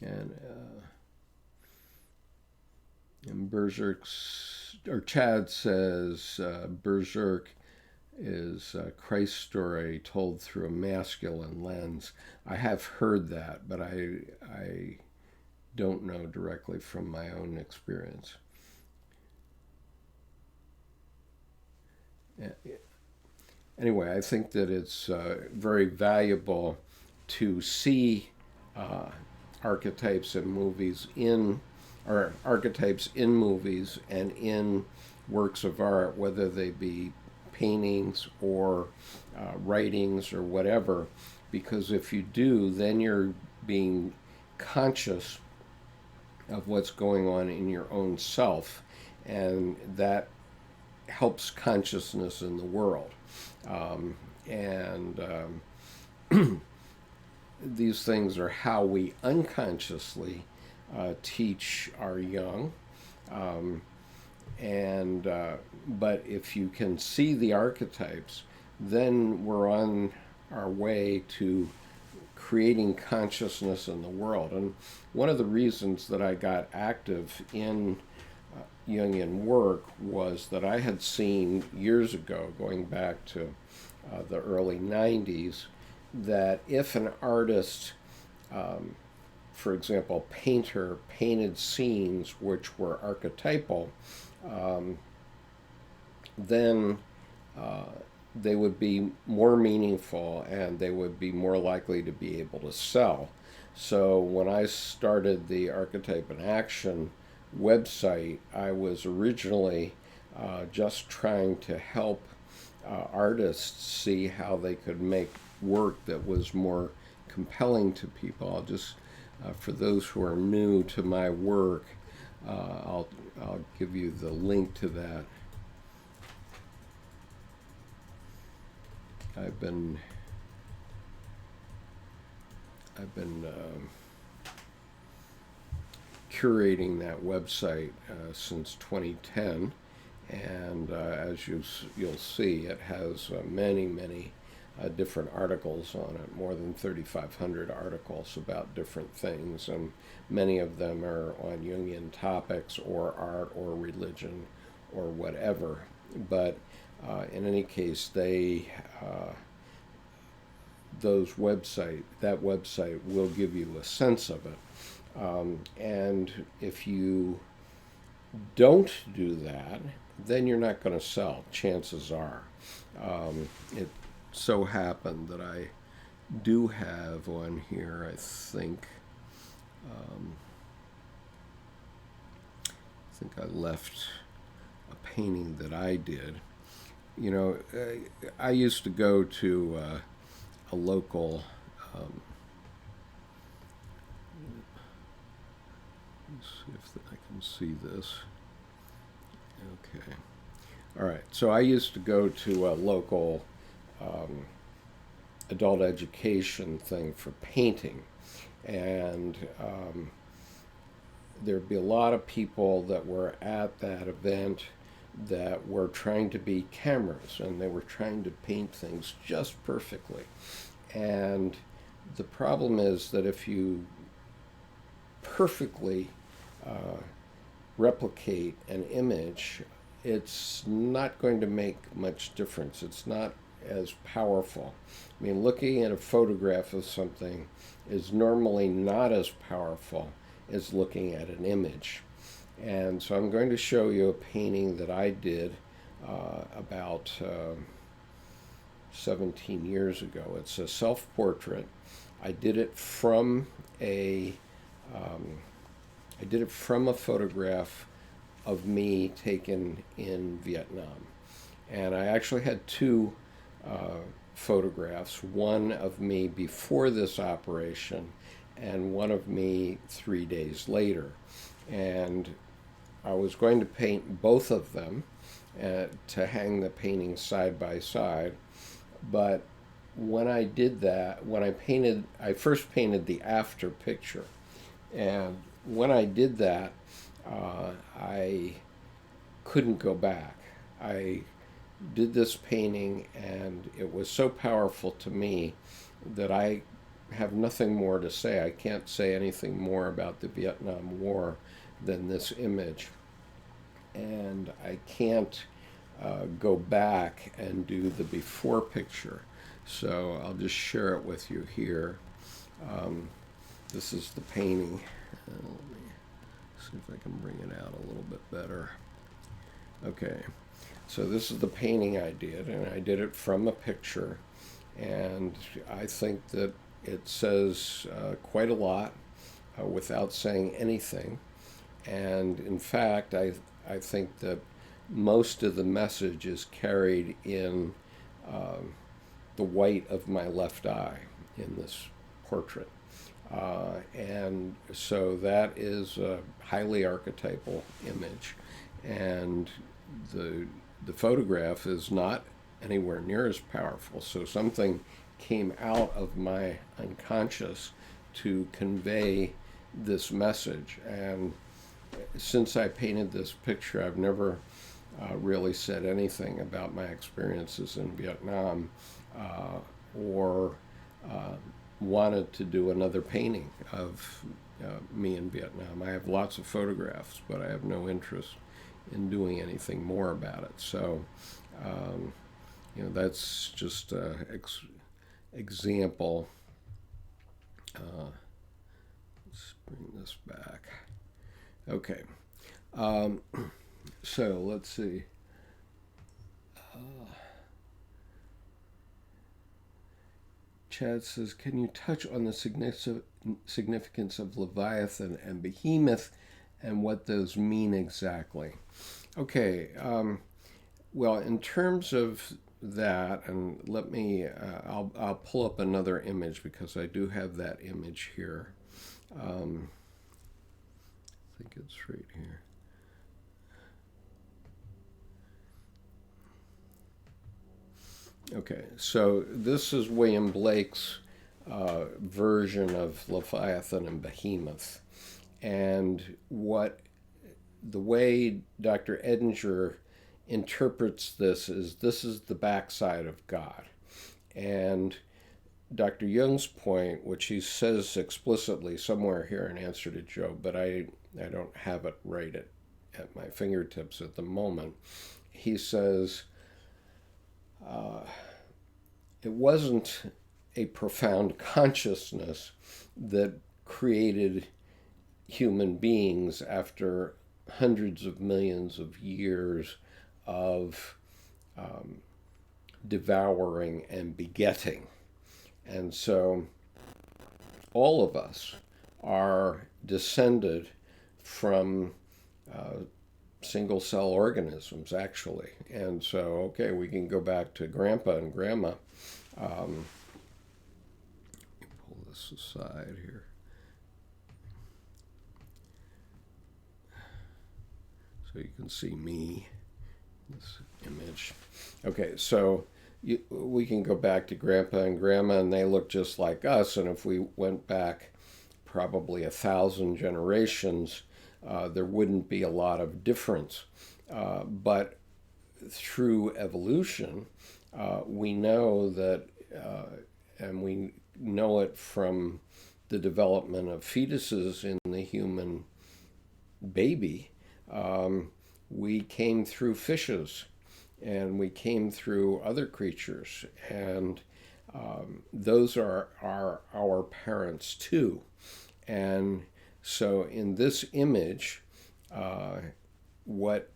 And Berserk's, or Chad says, Berserk is Christ's story told through a masculine lens. I have heard that, but I don't know directly from my own experience. Anyway, I think that it's very valuable to see archetypes in movies or archetypes in movies and in works of art, whether they be paintings or writings or whatever, because if you do, then you're being conscious of what's going on in your own self, and that helps consciousness in the world. These things are how we unconsciously teach our young. But if you can see the archetypes, then we're on our way to creating consciousness in the world. And one of the reasons that I got active in Jungian work was that I had seen years ago, going back to the early 90s, that if an artist, for example, painter, painted scenes which were archetypal, then they would be more meaningful and they would be more likely to be able to sell. So when I started the Archetype in Action website, I was originally just trying to help artists see how they could make work that was more compelling to people. I'll just, for those who are new to my work, I'll give you the link to that. I've been curating that website since 2010, and as you'll see, it has many different articles on it, more than 3,500 articles about different things, and many of them are on Jungian topics or art or religion or whatever. But in any case, that website will give you a sense of it. And if you don't do that, then you're not going to sell, chances are. It so happened that I do have on here, I think, I think I left a painting that I did. You know, I used to go to a local. Let's see if I can see this. Okay. All right. So I used to go to a local adult education thing for painting, and there'd be a lot of people that were at that event that were trying to be cameras, and they were trying to paint things just perfectly. And the problem is that if you perfectly replicate an image, it's not going to make much difference. It's not as powerful. I mean, looking at a photograph of something is normally not as powerful as looking at an image. And so I'm going to show you a painting that I did about 17 years ago. It's a self-portrait. I did it from a photograph of me taken in Vietnam. And I actually had two photographs, one of me before this operation and one of me 3 days later. And I was going to paint both of them to hang the paintings side by side. But when I did that, I first painted the after picture. And when I did that, I couldn't go back. I did this painting, and it was so powerful to me that I have nothing more to say. I can't say anything more about the Vietnam War than this image. And I can't go back and do the before picture. So I'll just share it with you here. This is the painting. Let me see if I can bring it out a little bit better. Okay, so this is the painting I did, and I did it from a picture. And I think that it says quite a lot without saying anything. And in fact, I think that most of the message is carried in the white of my left eye in this portrait. And so that is a highly archetypal image. And the photograph is not anywhere near as powerful. So something came out of my unconscious to convey this message. And since I painted this picture, I've never really said anything about my experiences in Vietnam or wanted to do another painting of me in Vietnam. I have lots of photographs, but I have no interest in doing anything more about it. So, that's just an example. Let's bring this back. Okay. So let's see. Chad says, can you touch on the significance of Leviathan and Behemoth and what those mean exactly? Okay. Well, in terms of that, and let me, I'll pull up another image because I do have that image here. I think it's right here. Okay, so this is William Blake's version of Leviathan and Behemoth. And the way Dr. Edinger interprets this is the backside of God. And Dr. Jung's point, which he says explicitly somewhere here in answer to Job, but I don't have it right at my fingertips at the moment. He says, it wasn't a profound consciousness that created human beings after hundreds of millions of years of devouring and begetting. And so all of us are descended from single cell organisms, actually. And so, okay, we can go back to Grandpa and Grandma. Let me pull this aside here. So you can see me, this image. Okay, so we can go back to Grandpa and Grandma, and they look just like us. And if we went back probably 1,000 generations, there wouldn't be a lot of difference. But through evolution, we know that, and we know it from the development of fetuses in the human baby, we came through fishes and we came through other creatures, and those are our parents too. And so in this image, what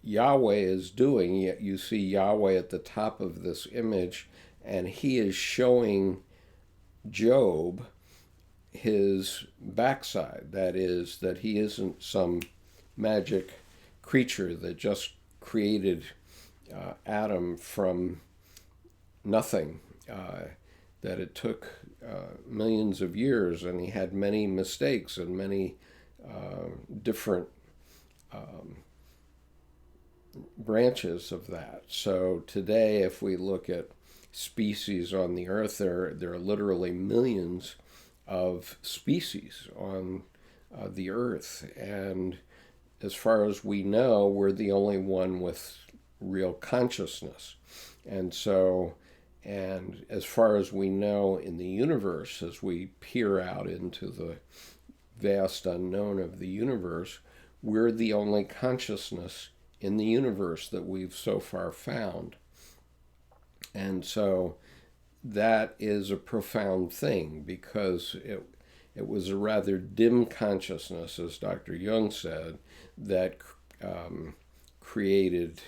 Yahweh is doing, you see Yahweh at the top of this image, and he is showing Job his backside. That is, that he isn't some magic creature that just created Adam from nothing, that it took millions of years, and he had many mistakes and many different branches of that. So today, if we look at species on the earth, there are literally millions of species on the earth, and as far as we know, we're the only one with real consciousness. And so, and as far as we know in the universe, as we peer out into the vast unknown of the universe, we're the only consciousness in the universe that we've so far found. And so that is a profound thing, because it was a rather dim consciousness, as Dr. Jung said, that created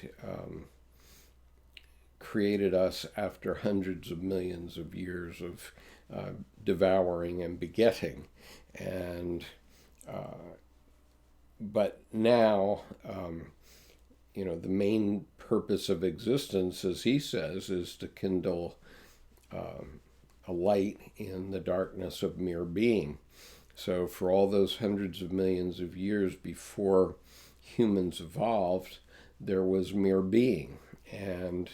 us after hundreds of millions of years of devouring and begetting. And but now, the main purpose of existence, as he says, is to kindle a light in the darkness of mere being. So for all those hundreds of millions of years before humans evolved, there was mere being. And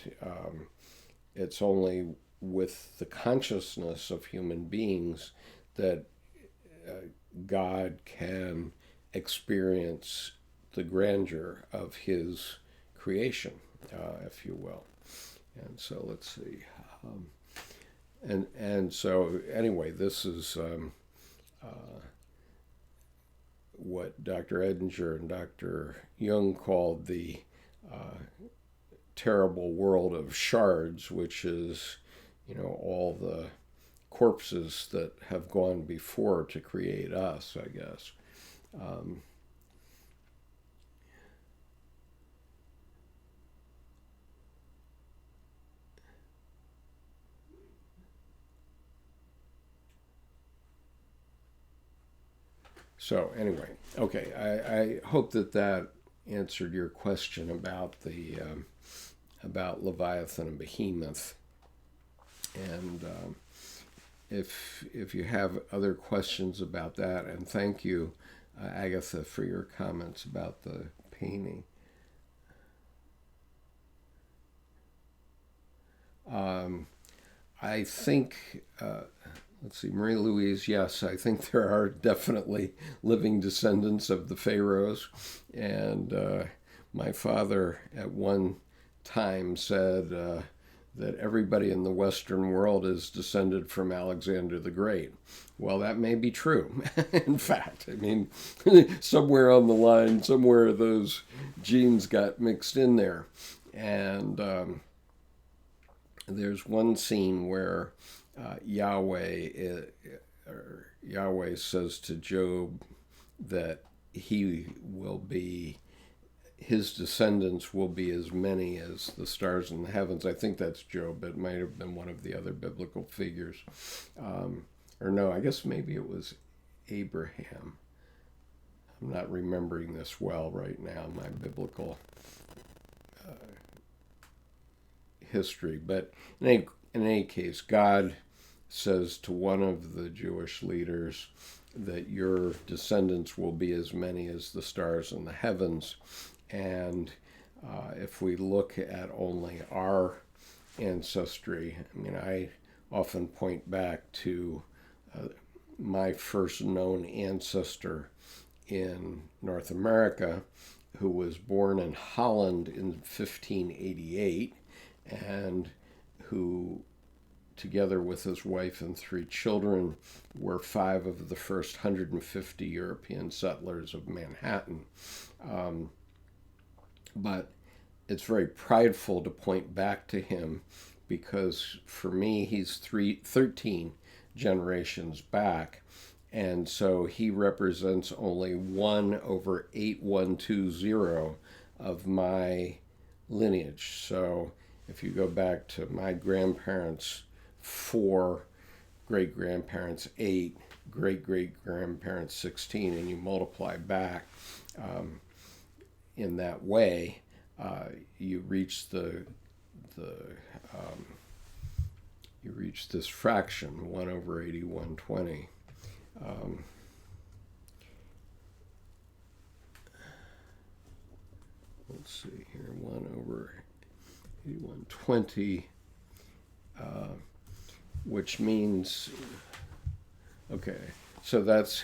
it's only with the consciousness of human beings that God can experience the grandeur of his creation, if you will. And so let's see. And so anyway, this is what Dr. Edinger and Dr. Jung called the terrible world of shards, which is, all the corpses that have gone before to create us, I guess. So anyway, okay, I hope that answered your question about the about Leviathan and Behemoth. And if you have other questions about that, and thank you, Agatha, for your comments about the painting. I think, let's see, Marie Louise, yes, I think there are definitely living descendants of the pharaohs. And my father at one time said that everybody in the Western world is descended from Alexander the Great. Well, that may be true. In fact, I mean, somewhere on the line, somewhere those genes got mixed in there. And there's one scene where Yahweh says to Job that his descendants will be as many as the stars in the heavens. I think that's Job. It might have been one of the other biblical figures. Or no, I guess maybe it was Abraham. I'm not remembering this well right now, my biblical history. But in any case, God says to one of the Jewish leaders that your descendants will be as many as the stars in the heavens. And if we look at only our ancestry, I mean, I often point back to my first known ancestor in North America, who was born in Holland in 1588, and who, together with his wife and 3 children, were 5 of the first 150 European settlers of Manhattan. But it's very prideful to point back to him, because for me, he's 13 generations back. And so he represents only 1 over 8120 of my lineage. So if you go back to my grandparents, 4, great-grandparents, 8, great-great-grandparents, 16, and you multiply back in that way, you reach you reach this fraction, 1 over 8120. Let's see here, 1 over 8120, which means, okay, so that's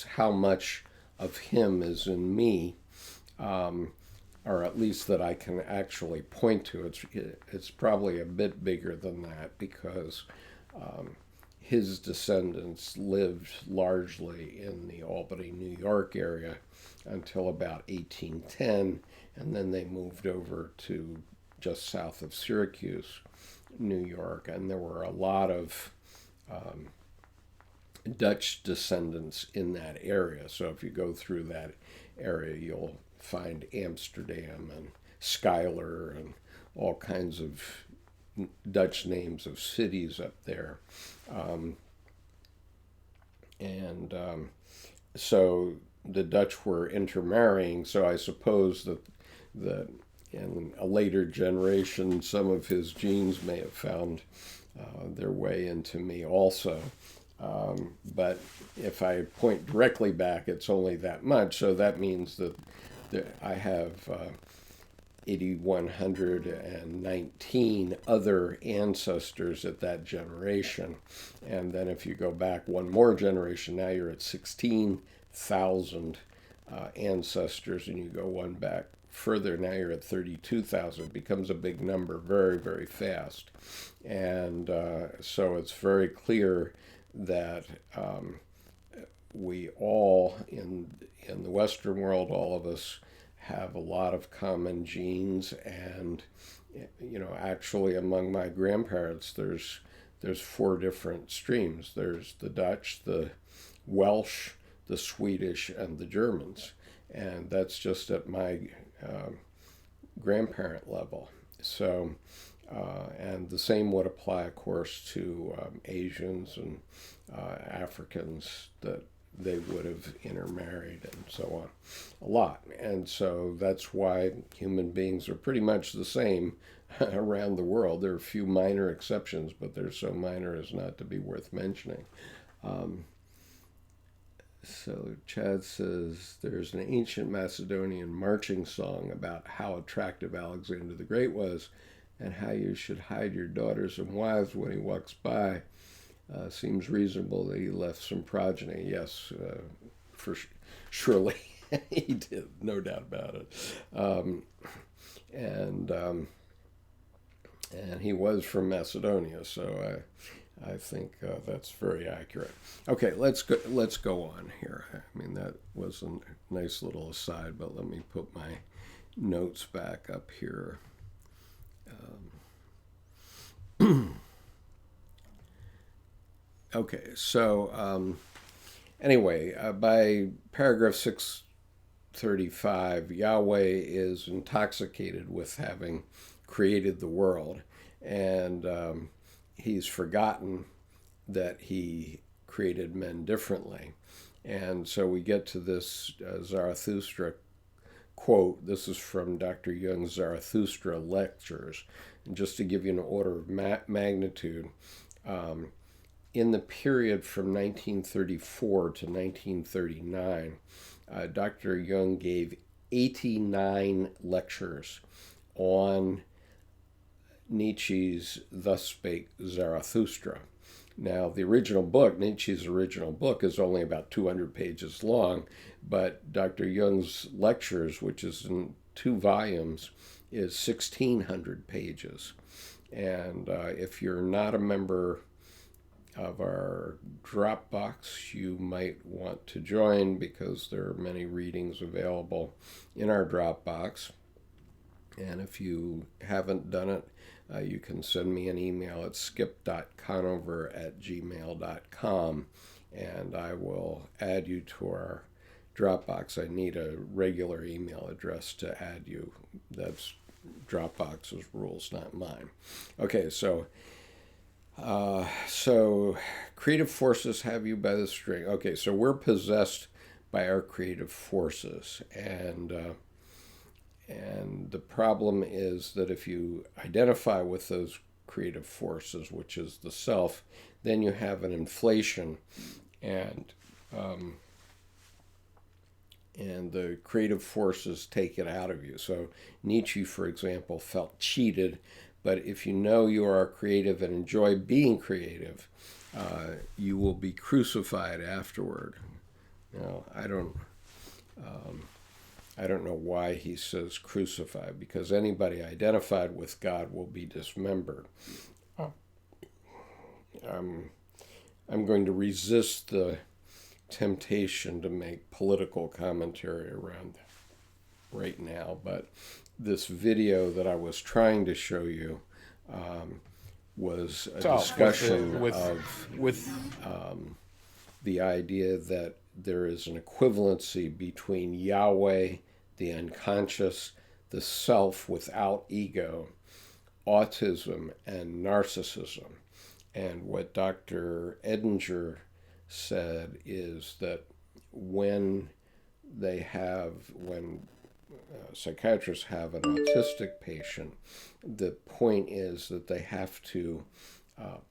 how much of him is in me, or at least that I can actually point to. It's probably a bit bigger than that, because his descendants lived largely in the Albany, New York area until about 1810, and then they moved over to just south of Syracuse, New York, and there were a lot of Dutch descendants in that area. So if you go through that area, you'll find Amsterdam and Schuyler and all kinds of Dutch names of cities up there. So the Dutch were intermarrying, so I suppose that in a later generation, some of his genes may have found their way into me also. But if I point directly back, it's only that much, so that means that I have 8,119 other ancestors at that generation. And then if you go back one more generation, now you're at 16,000 ancestors, and you go one back further, now you're at 32,000. It becomes a big number very, very fast. And so it's very clear that we all, in the Western world, all of us have a lot of common genes. And actually among my grandparents, there's 4 different streams. There's the Dutch, the Welsh, the Swedish, and the Germans. And that's just at my grandparent level. So and the same would apply, of course, to Asians and Africans, that they would have intermarried and so on a lot. And so that's why human beings are pretty much the same around the world. There are a few minor exceptions, but they're so minor as not to be worth mentioning. So Chad says there's an ancient Macedonian marching song about how attractive Alexander the Great was, and how you should hide your daughters and wives when he walks by. Seems reasonable that he left some progeny. Yes, surely he did, no doubt about it. And he was from Macedonia, so I think that's very accurate. Okay, let's go on here. I mean, that was a nice little aside, but let me put my notes back up here. Okay, so anyway, by paragraph 635, Yahweh is intoxicated with having created the world, and he's forgotten that he created men differently. And so we get to this Zarathustra quote. This is from Dr. Jung's Zarathustra lectures. And just to give you an order of magnitude, in the period from 1934 to 1939, Dr. Jung gave 89 lectures on Nietzsche's Thus Spake Zarathustra. Now, the original book, Nietzsche's original book, is only about 200 pages long, but Dr. Jung's lectures, which is in 2 volumes, is 1,600 pages. And if you're not a member of our Dropbox, you might want to join, because there are many readings available in our Dropbox. And if you haven't done it, you can send me an email at skip.conover@gmail.com, and I will add you to our Dropbox. I need a regular email address to add you. That's Dropbox's rules, not mine. Okay, so creative forces have you by the string. Okay, so we're possessed by our creative forces, and the problem is that if you identify with those creative forces, which is the self, then you have an inflation, and the creative forces take it out of you. So Nietzsche, for example, felt cheated, but if you know you are creative and enjoy being creative, you will be crucified afterward. Now, I don't know why he says crucified, because anybody identified with God will be dismembered. I'm going to resist the temptation to make political commentary around that right now, but this video that I was trying to show you was a discussion with the idea that there is an equivalency between Yahweh, the unconscious, the self without ego, autism, and narcissism. And what Dr. Edinger said is that when psychiatrists have an autistic patient, the point is that they have to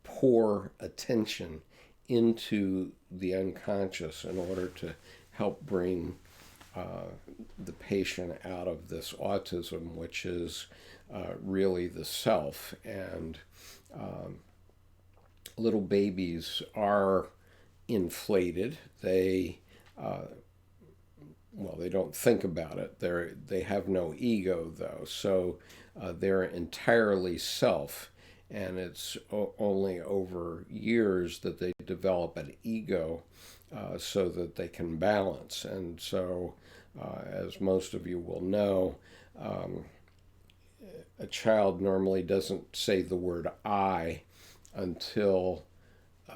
pour attention into the unconscious in order to help bring the patient out of this autism, which is really the self. And little babies are inflated. They don't think about it. They have no ego, though, so they're entirely self. And it's only over years that they develop an ego so that they can balance. And so, as most of you will know, a child normally doesn't say the word I until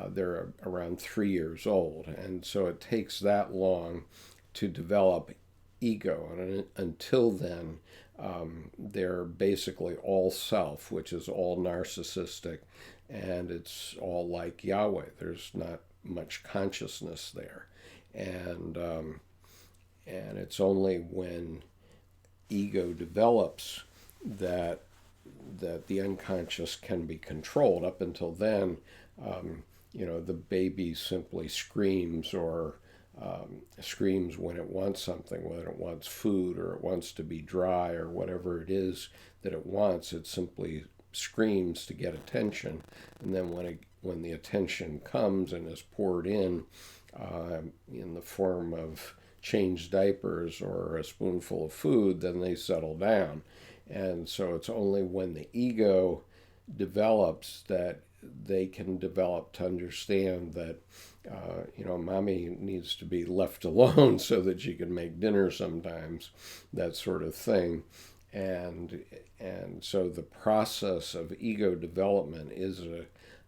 they're around 3 years old. And so it takes that long to develop ego. And until then, they're basically all self, which is all narcissistic, and it's all like Yahweh. There's not much consciousness there. And it's only when ego develops that the unconscious can be controlled. Up until then, the baby simply screams screams when it wants something, whether it wants food or it wants to be dry or whatever it is that it wants. It simply screams to get attention, and then when the attention comes and is poured in the form of changed diapers or a spoonful of food, then they settle down. And so it's only when the ego develops that they can develop to understand that mommy needs to be left alone so that she can make dinner sometimes, that sort of thing. And so the process of ego development is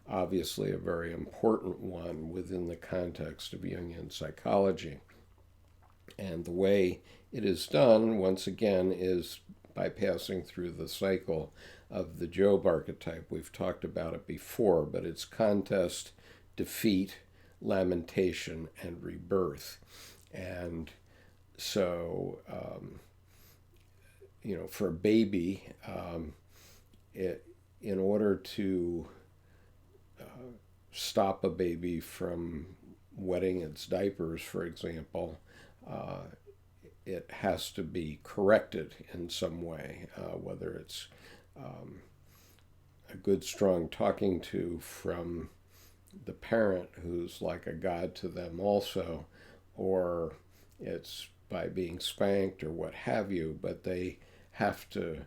obviously a very important one within the context of Jungian psychology. And the way it is done, once again, is by passing through the cycle of the Job archetype. We've talked about it before, but it's contest, defeat, lamentation and rebirth. And so, for a baby, in order to stop a baby from wetting its diapers, for example, it has to be corrected in some way, whether it's a good, strong talking to from the parent who's like a god to them also, or it's by being spanked or what have you, but they have to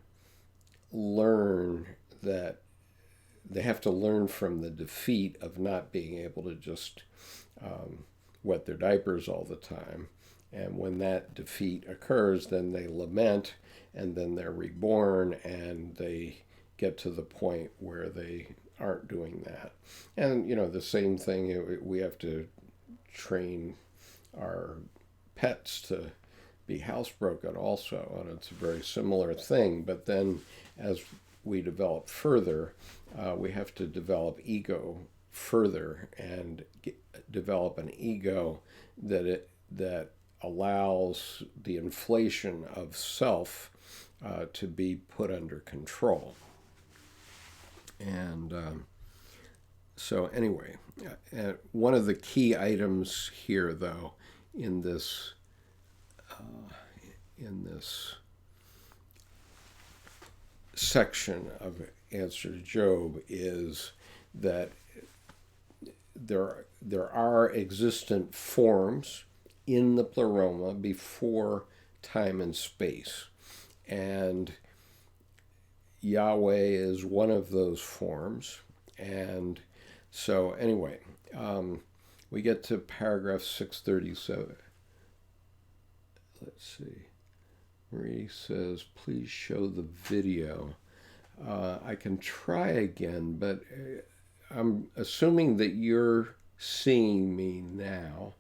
learn that they have to learn from the defeat of not being able to just wet their diapers all the time. And when that defeat occurs, then they lament, and then they're reborn, and they get to the point where they aren't doing that. And, the same thing, we have to train our pets to be housebroken also, and it's a very similar thing. But then as we develop further, we have to develop ego further and develop an ego that allows the inflation of self to be put under control. And so anyway, one of the key items here, though, in this section of Answer to Job is that there are existent forms in the pleroma before time and space, and Yahweh is one of those forms. And so anyway, we get to paragraph 637. Let's see. Marie says, please show the video. I can try again, but I'm assuming that you're seeing me now.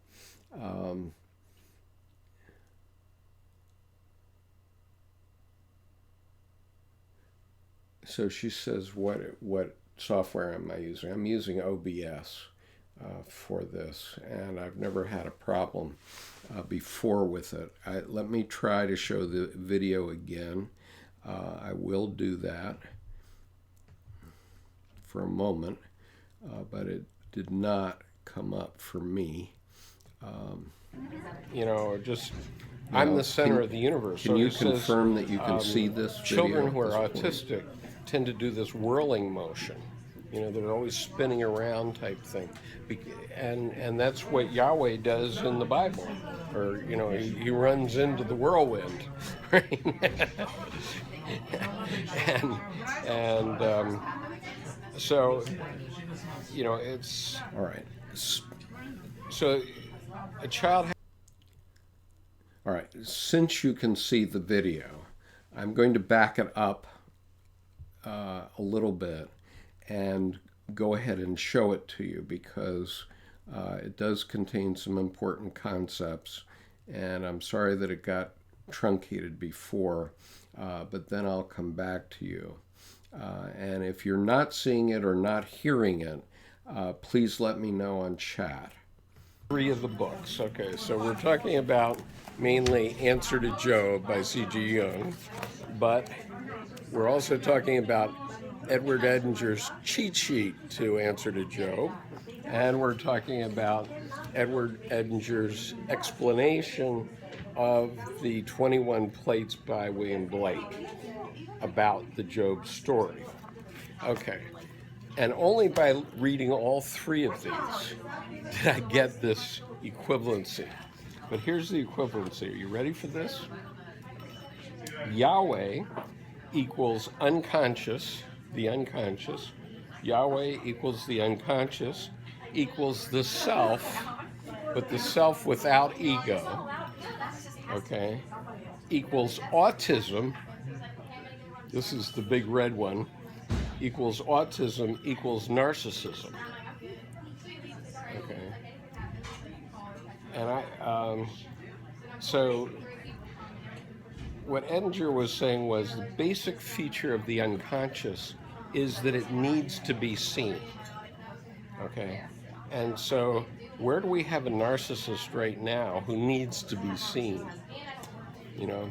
So she says, what software am I using? I'm using OBS for this, and I've never had a problem before with it. Let me try to show the video again. I will do that for a moment, but it did not come up for me. I'm the center of the universe. Can you confirm that you can see this video? Children who are autistic tend to do this whirling motion. They're always spinning around type thing. And that's what Yahweh does in the Bible. Or, he runs into the whirlwind. Right? So, it's... All right. So, a child... All right. Since you can see the video, I'm going to back it up a little bit and go ahead and show it to you, because it does contain some important concepts, and I'm sorry that it got truncated before, but then I'll come back to you. And if you're not seeing it or not hearing it, please let me know on chat. 3 of the books. Okay, so we're talking about mainly Answer to Job by C.G. Jung, but we're also talking about Edward Edinger's cheat sheet to Answer to Job, and we're talking about Edward Edinger's explanation of the 21 plates by William Blake about the Job story. Okay, and only by reading all 3 of these did I get this equivalency. But here's the equivalency. Are you ready for this? Yahweh equals unconscious, the unconscious. Yahweh equals the unconscious, equals the self, but the self without ego, okay, equals autism. This is the big red one. Equals autism equals narcissism. Okay. And so what Edinger was saying was the basic feature of the unconscious is that it needs to be seen. Okay. And so where do we have a narcissist right now who needs to be seen? You know,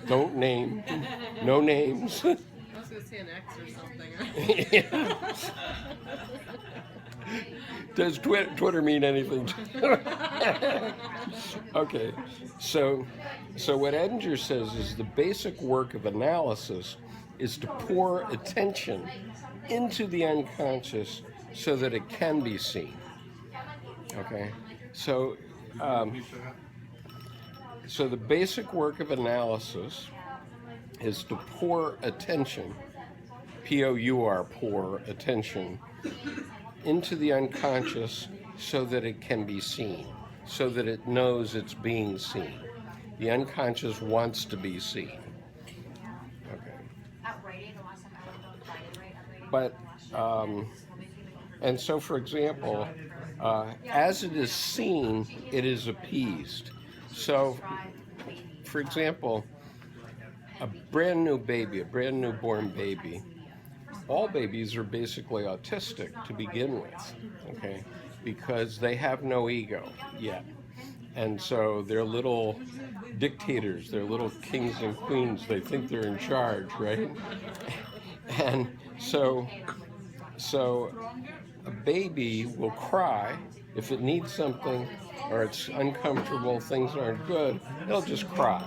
don't name, no names. I was going to say an X or something. Yeah. Does Twitter mean anything? Okay, so what Edinger says is the basic work of analysis is to pour attention into the unconscious so that it can be seen. Okay, so the basic work of analysis is to pour attention, P-O-U-R, pour attention, into the unconscious so that it can be seen, so that it knows it's being seen. The unconscious wants to be seen. Okay. But, and so for example, as it is seen, it is appeased. So, for example, a brand new born baby, all babies are basically autistic to begin with, okay, because they have no ego yet. And so they're little dictators, they're little kings and queens, they think they're in charge, right? And so a baby will cry if it needs something or it's uncomfortable, things aren't good, it'll just cry,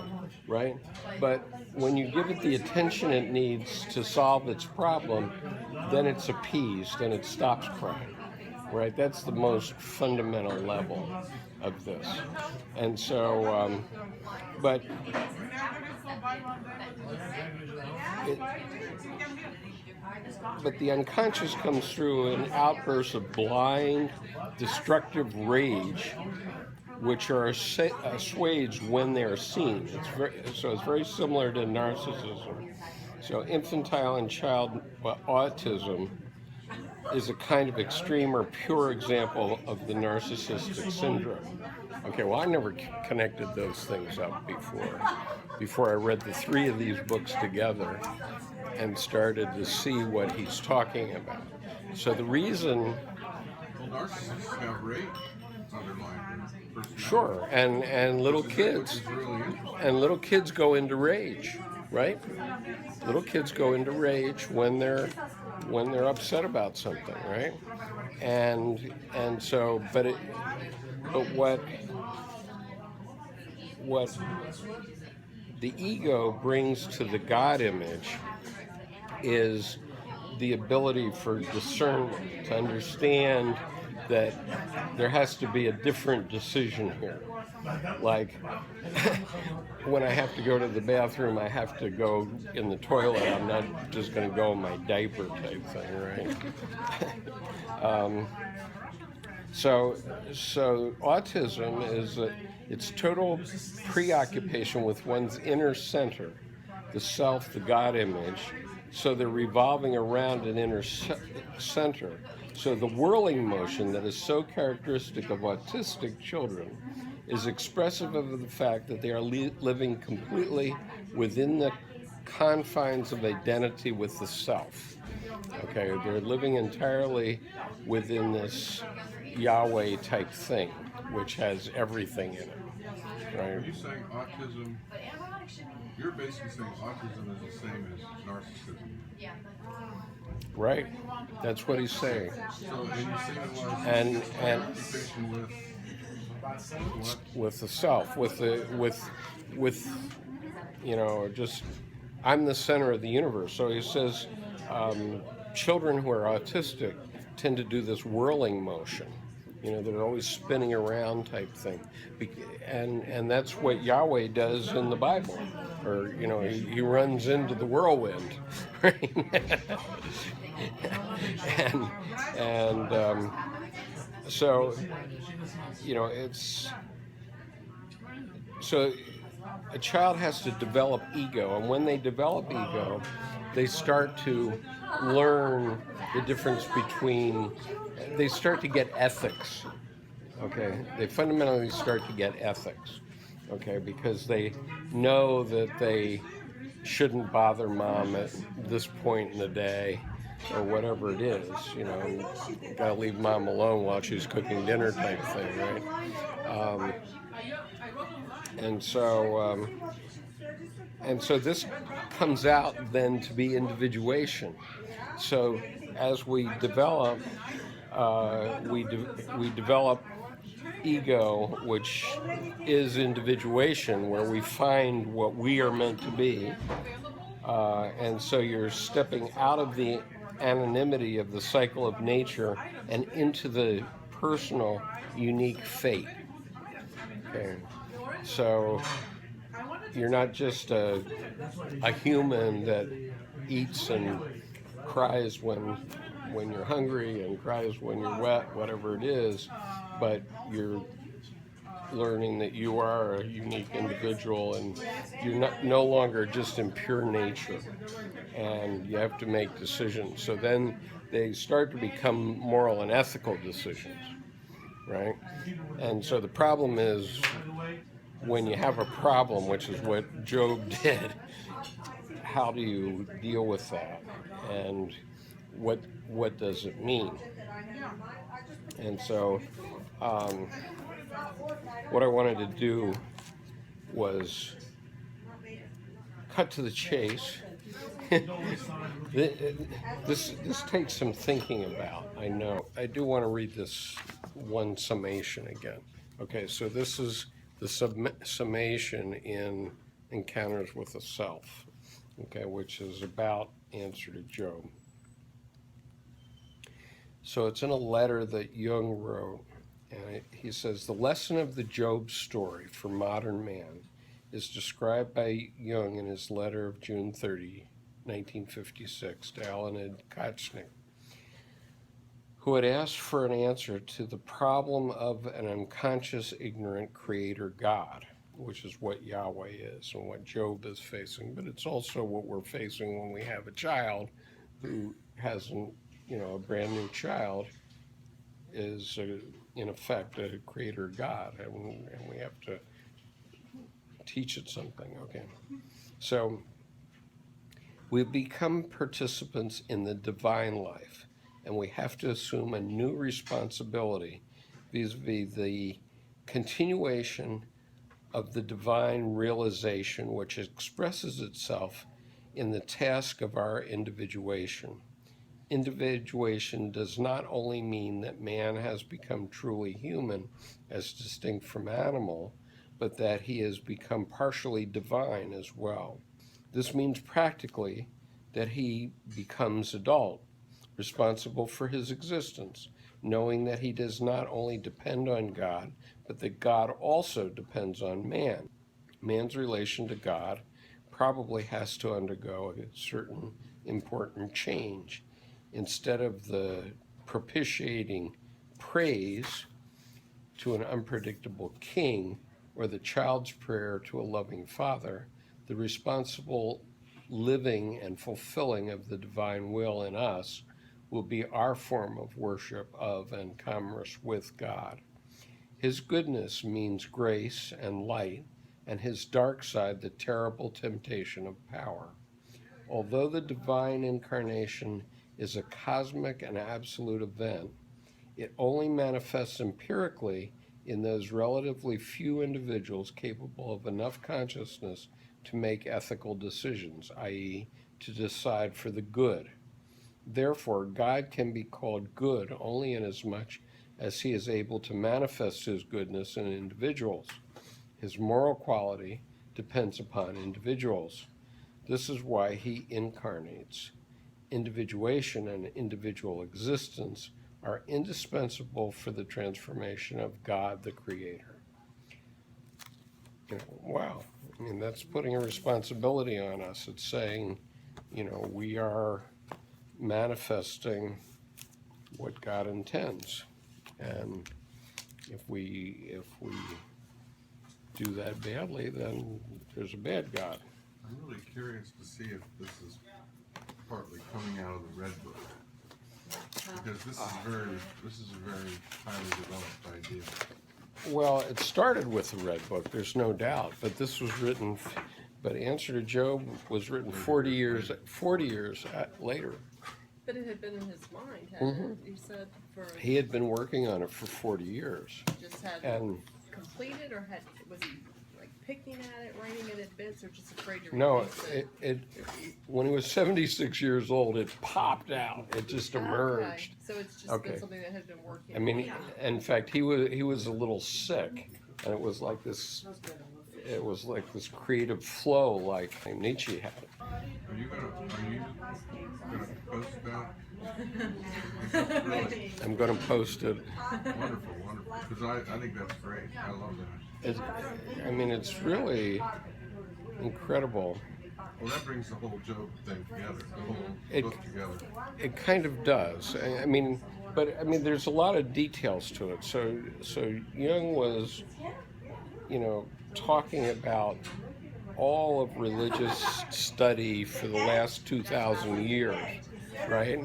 right? But when you give it the attention it needs to solve its problem, then it's appeased and it stops crying, right? That's the most fundamental level of this. And so, but the unconscious comes through in outbursts of blind, destructive rage, which are assuaged when they're seen. It's very similar to narcissism. So infantile and child autism is a kind of extreme or pure example of the narcissistic syndrome. Okay, well, I never connected those things up before I read the three of these books together and started to see what he's talking about. So the reason... Well, narcissists have rage underlying their personality. Sure, and little kids, and little kids go into rage, right? Little kids go into rage when they're upset about something, right? And so, but what the ego brings to the God image is the ability for discernment, to understand that there has to be a different decision here. Like, when I have to go to the bathroom, I have to go in the toilet. I'm not just going to go in my diaper type thing, right? So autism is it's total preoccupation with one's inner center, the self, the God image. So they're revolving around an inner center. So the whirling motion that is so characteristic of autistic children is expressive of the fact that they are living completely within the confines of identity with the self. Okay, they're living entirely within this Yahweh type thing, which has everything in it. Right? Are you saying autism? You're basically saying autism is the same as narcissism. Right. That's what he's saying. So, and you say it was And preoccupation with what? with the self, with you know, just I'm the center of the universe. So he says children who are autistic tend to do this whirling motion. You know, they're always spinning around type thing. And that's what Yahweh does in the Bible. Or, you know, he runs into the whirlwind. Right? So, you know, so a child has to develop ego. And when they develop ego, they start to learn the difference between, they start to get ethics, okay? They fundamentally start to get ethics, okay? Because they know that they shouldn't bother mom at this point in the day. or whatever it is, you know, you gotta leave mom alone while she's cooking dinner type thing, right? And so, and so this comes out then to be individuation. So as we develop, we develop ego, which is individuation, where we find what we are meant to be. And so you're stepping out of the anonymity of the cycle of nature and into the personal, unique fate. Okay. So you're not just a human that eats and cries when you're hungry and cries when you're wet, whatever it is, but you're learning that you are a unique individual and you're no longer just in pure nature, and you have to make decisions. So then they start to become moral and ethical decisions, right? And so the problem is when you have a problem, which is what Job did, how do you deal with that? And what does it mean? And so what I wanted to do was cut to the chase. This takes some thinking about, I know. I do want to read this one summation again. Okay, so this is the summation in Encounters with the Self, okay, which is about answer to Job. So it's in a letter that Jung wrote, and he says, the lesson of the Job story for modern man is described by Jung in his letter of June 30, 1956, to Alan Kochnick, who had asked for an answer to the problem of an unconscious, ignorant creator God, which is what Yahweh is and what Job is facing. But it's also what we're facing when we have a child who hasn't, you know, a brand new child is, in effect, a creator God, and we have to teach it something, okay? So we become participants in the divine life, and we have to assume a new responsibility vis-a-vis the continuation of the divine realization, which expresses itself in the task of our individuation. Individuation does not only mean that man has become truly human, as distinct from animal, but that he has become partially divine as well. This means practically that he becomes adult, responsible for his existence, knowing that he does not only depend on God, but that God also depends on man. Man's relation to God probably has to undergo a certain important change. Instead of the propitiating praise to an unpredictable king or the child's prayer to a loving father, the responsible living and fulfilling of the divine will in us will be our form of worship of and commerce with God. His goodness means grace and light, and his dark side the terrible temptation of power. Although the divine incarnation is a cosmic and absolute event, it only manifests empirically in those relatively few individuals capable of enough consciousness to make ethical decisions, i.e., to decide for the good. Therefore, God can be called good only inasmuch as he is able to manifest his goodness in individuals. His moral quality depends upon individuals. This is why he incarnates. Individuation and individual existence are indispensable for the transformation of God the Creator. You know, wow, I mean, that's putting a responsibility on us. It's saying, you know, we are manifesting what God intends. And if we do that badly, then there's a bad God. I'm really curious to see if this is partly coming out of the Red Book, because this is a very highly developed idea. Well, it started with the Red Book, there's no doubt, but this was written, but Answer to Job was written 40 years later. But it had been in his mind, hadn't it? You said for He had been working on it for 40 years. just had And completed, or was he like picking at it, writing it in bits, or just afraid to no, release it? when he was 76 years old, it popped out. It just emerged. Okay. So it's just Okay. been something that had been working. I mean, in fact, he was a little sick, and it was like this. It was like this creative flow, like Nietzsche had. Are you gonna post that? Really I'm going to post it. wonderful, wonderful. Because I think that's great. I love that. I mean, it's really incredible. Well, that brings the whole Job thing together, the whole book together. It kind of does. I mean, but I mean, there's a lot of details to it. So Jung was, talking about all of religious study for the last 2,000 years, right?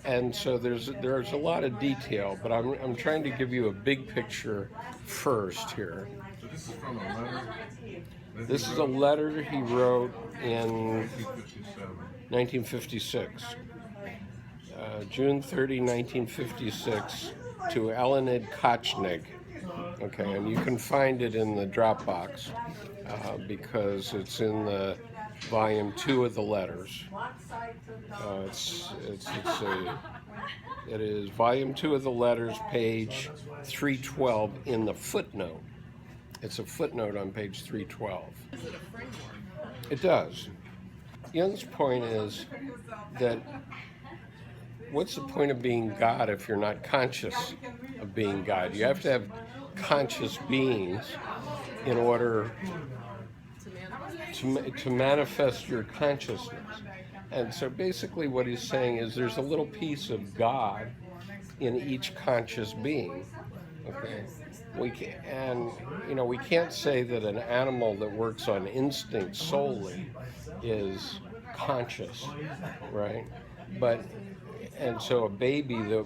And so there's a lot of detail, but I'm trying to give you a big picture first here. So this is from a letter. This is a letter he wrote in 1957. 1956, June 30, 1956, to Leonid Kochnig. Okay, and you can find it in the Dropbox because it's in the volume 2 of the letters. It is volume 2 of the letters, page 312 in the footnote. It's a footnote on page 312. Is it a framework? It does. Jung's point is that what's the point of being God if you're not conscious of being God? You have to have conscious beings in order to manifest your consciousness. And so basically what he's saying is there's a little piece of God in each conscious being. Okay, we can't say that an animal that works on instinct solely is conscious, right? And so a baby that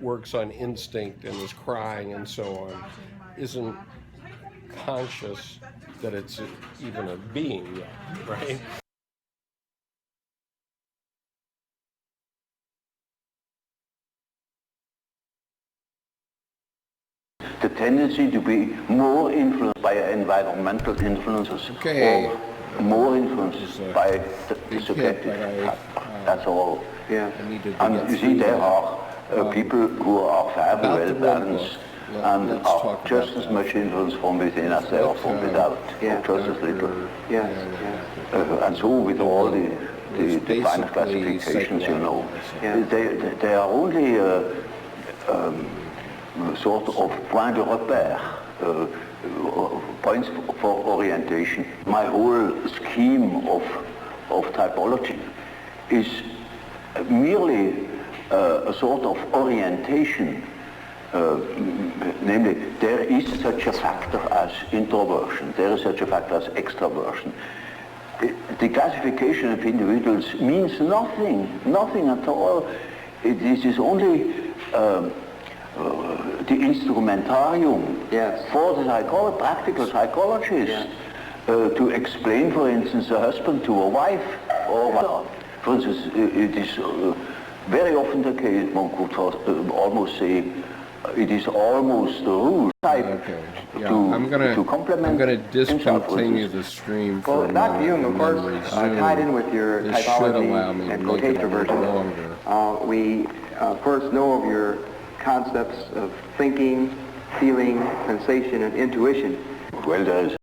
works on instinct and is crying and so on isn't conscious that it's even a being yet, right? The tendency to be more influenced by environmental influences or more influenced by the subjective factor. That's all. Yeah. And you see, there are people who are very well balanced and are just as much influenced from within as they are from without, or just as little. And so with all the finer classifications, they are only sort of point de repère, points for orientation. My whole scheme of typology is merely a sort of orientation, namely there is such a factor as introversion, there is such a factor as extroversion. The classification of individuals means nothing at all. This is only the instrumentarium for the practical psychologist to explain, for instance, a husband to a wife, or for instance, it is very often the case, one could almost say, it is almost the rule type to complement. I'm gonna discontinue the stream for a that moment Jung, of and course, then resume. tied in with your This should allow typology me to and make it a quotator little version. longer. We, of course, know of your concepts of thinking, feeling, sensation, and intuition. Well, there is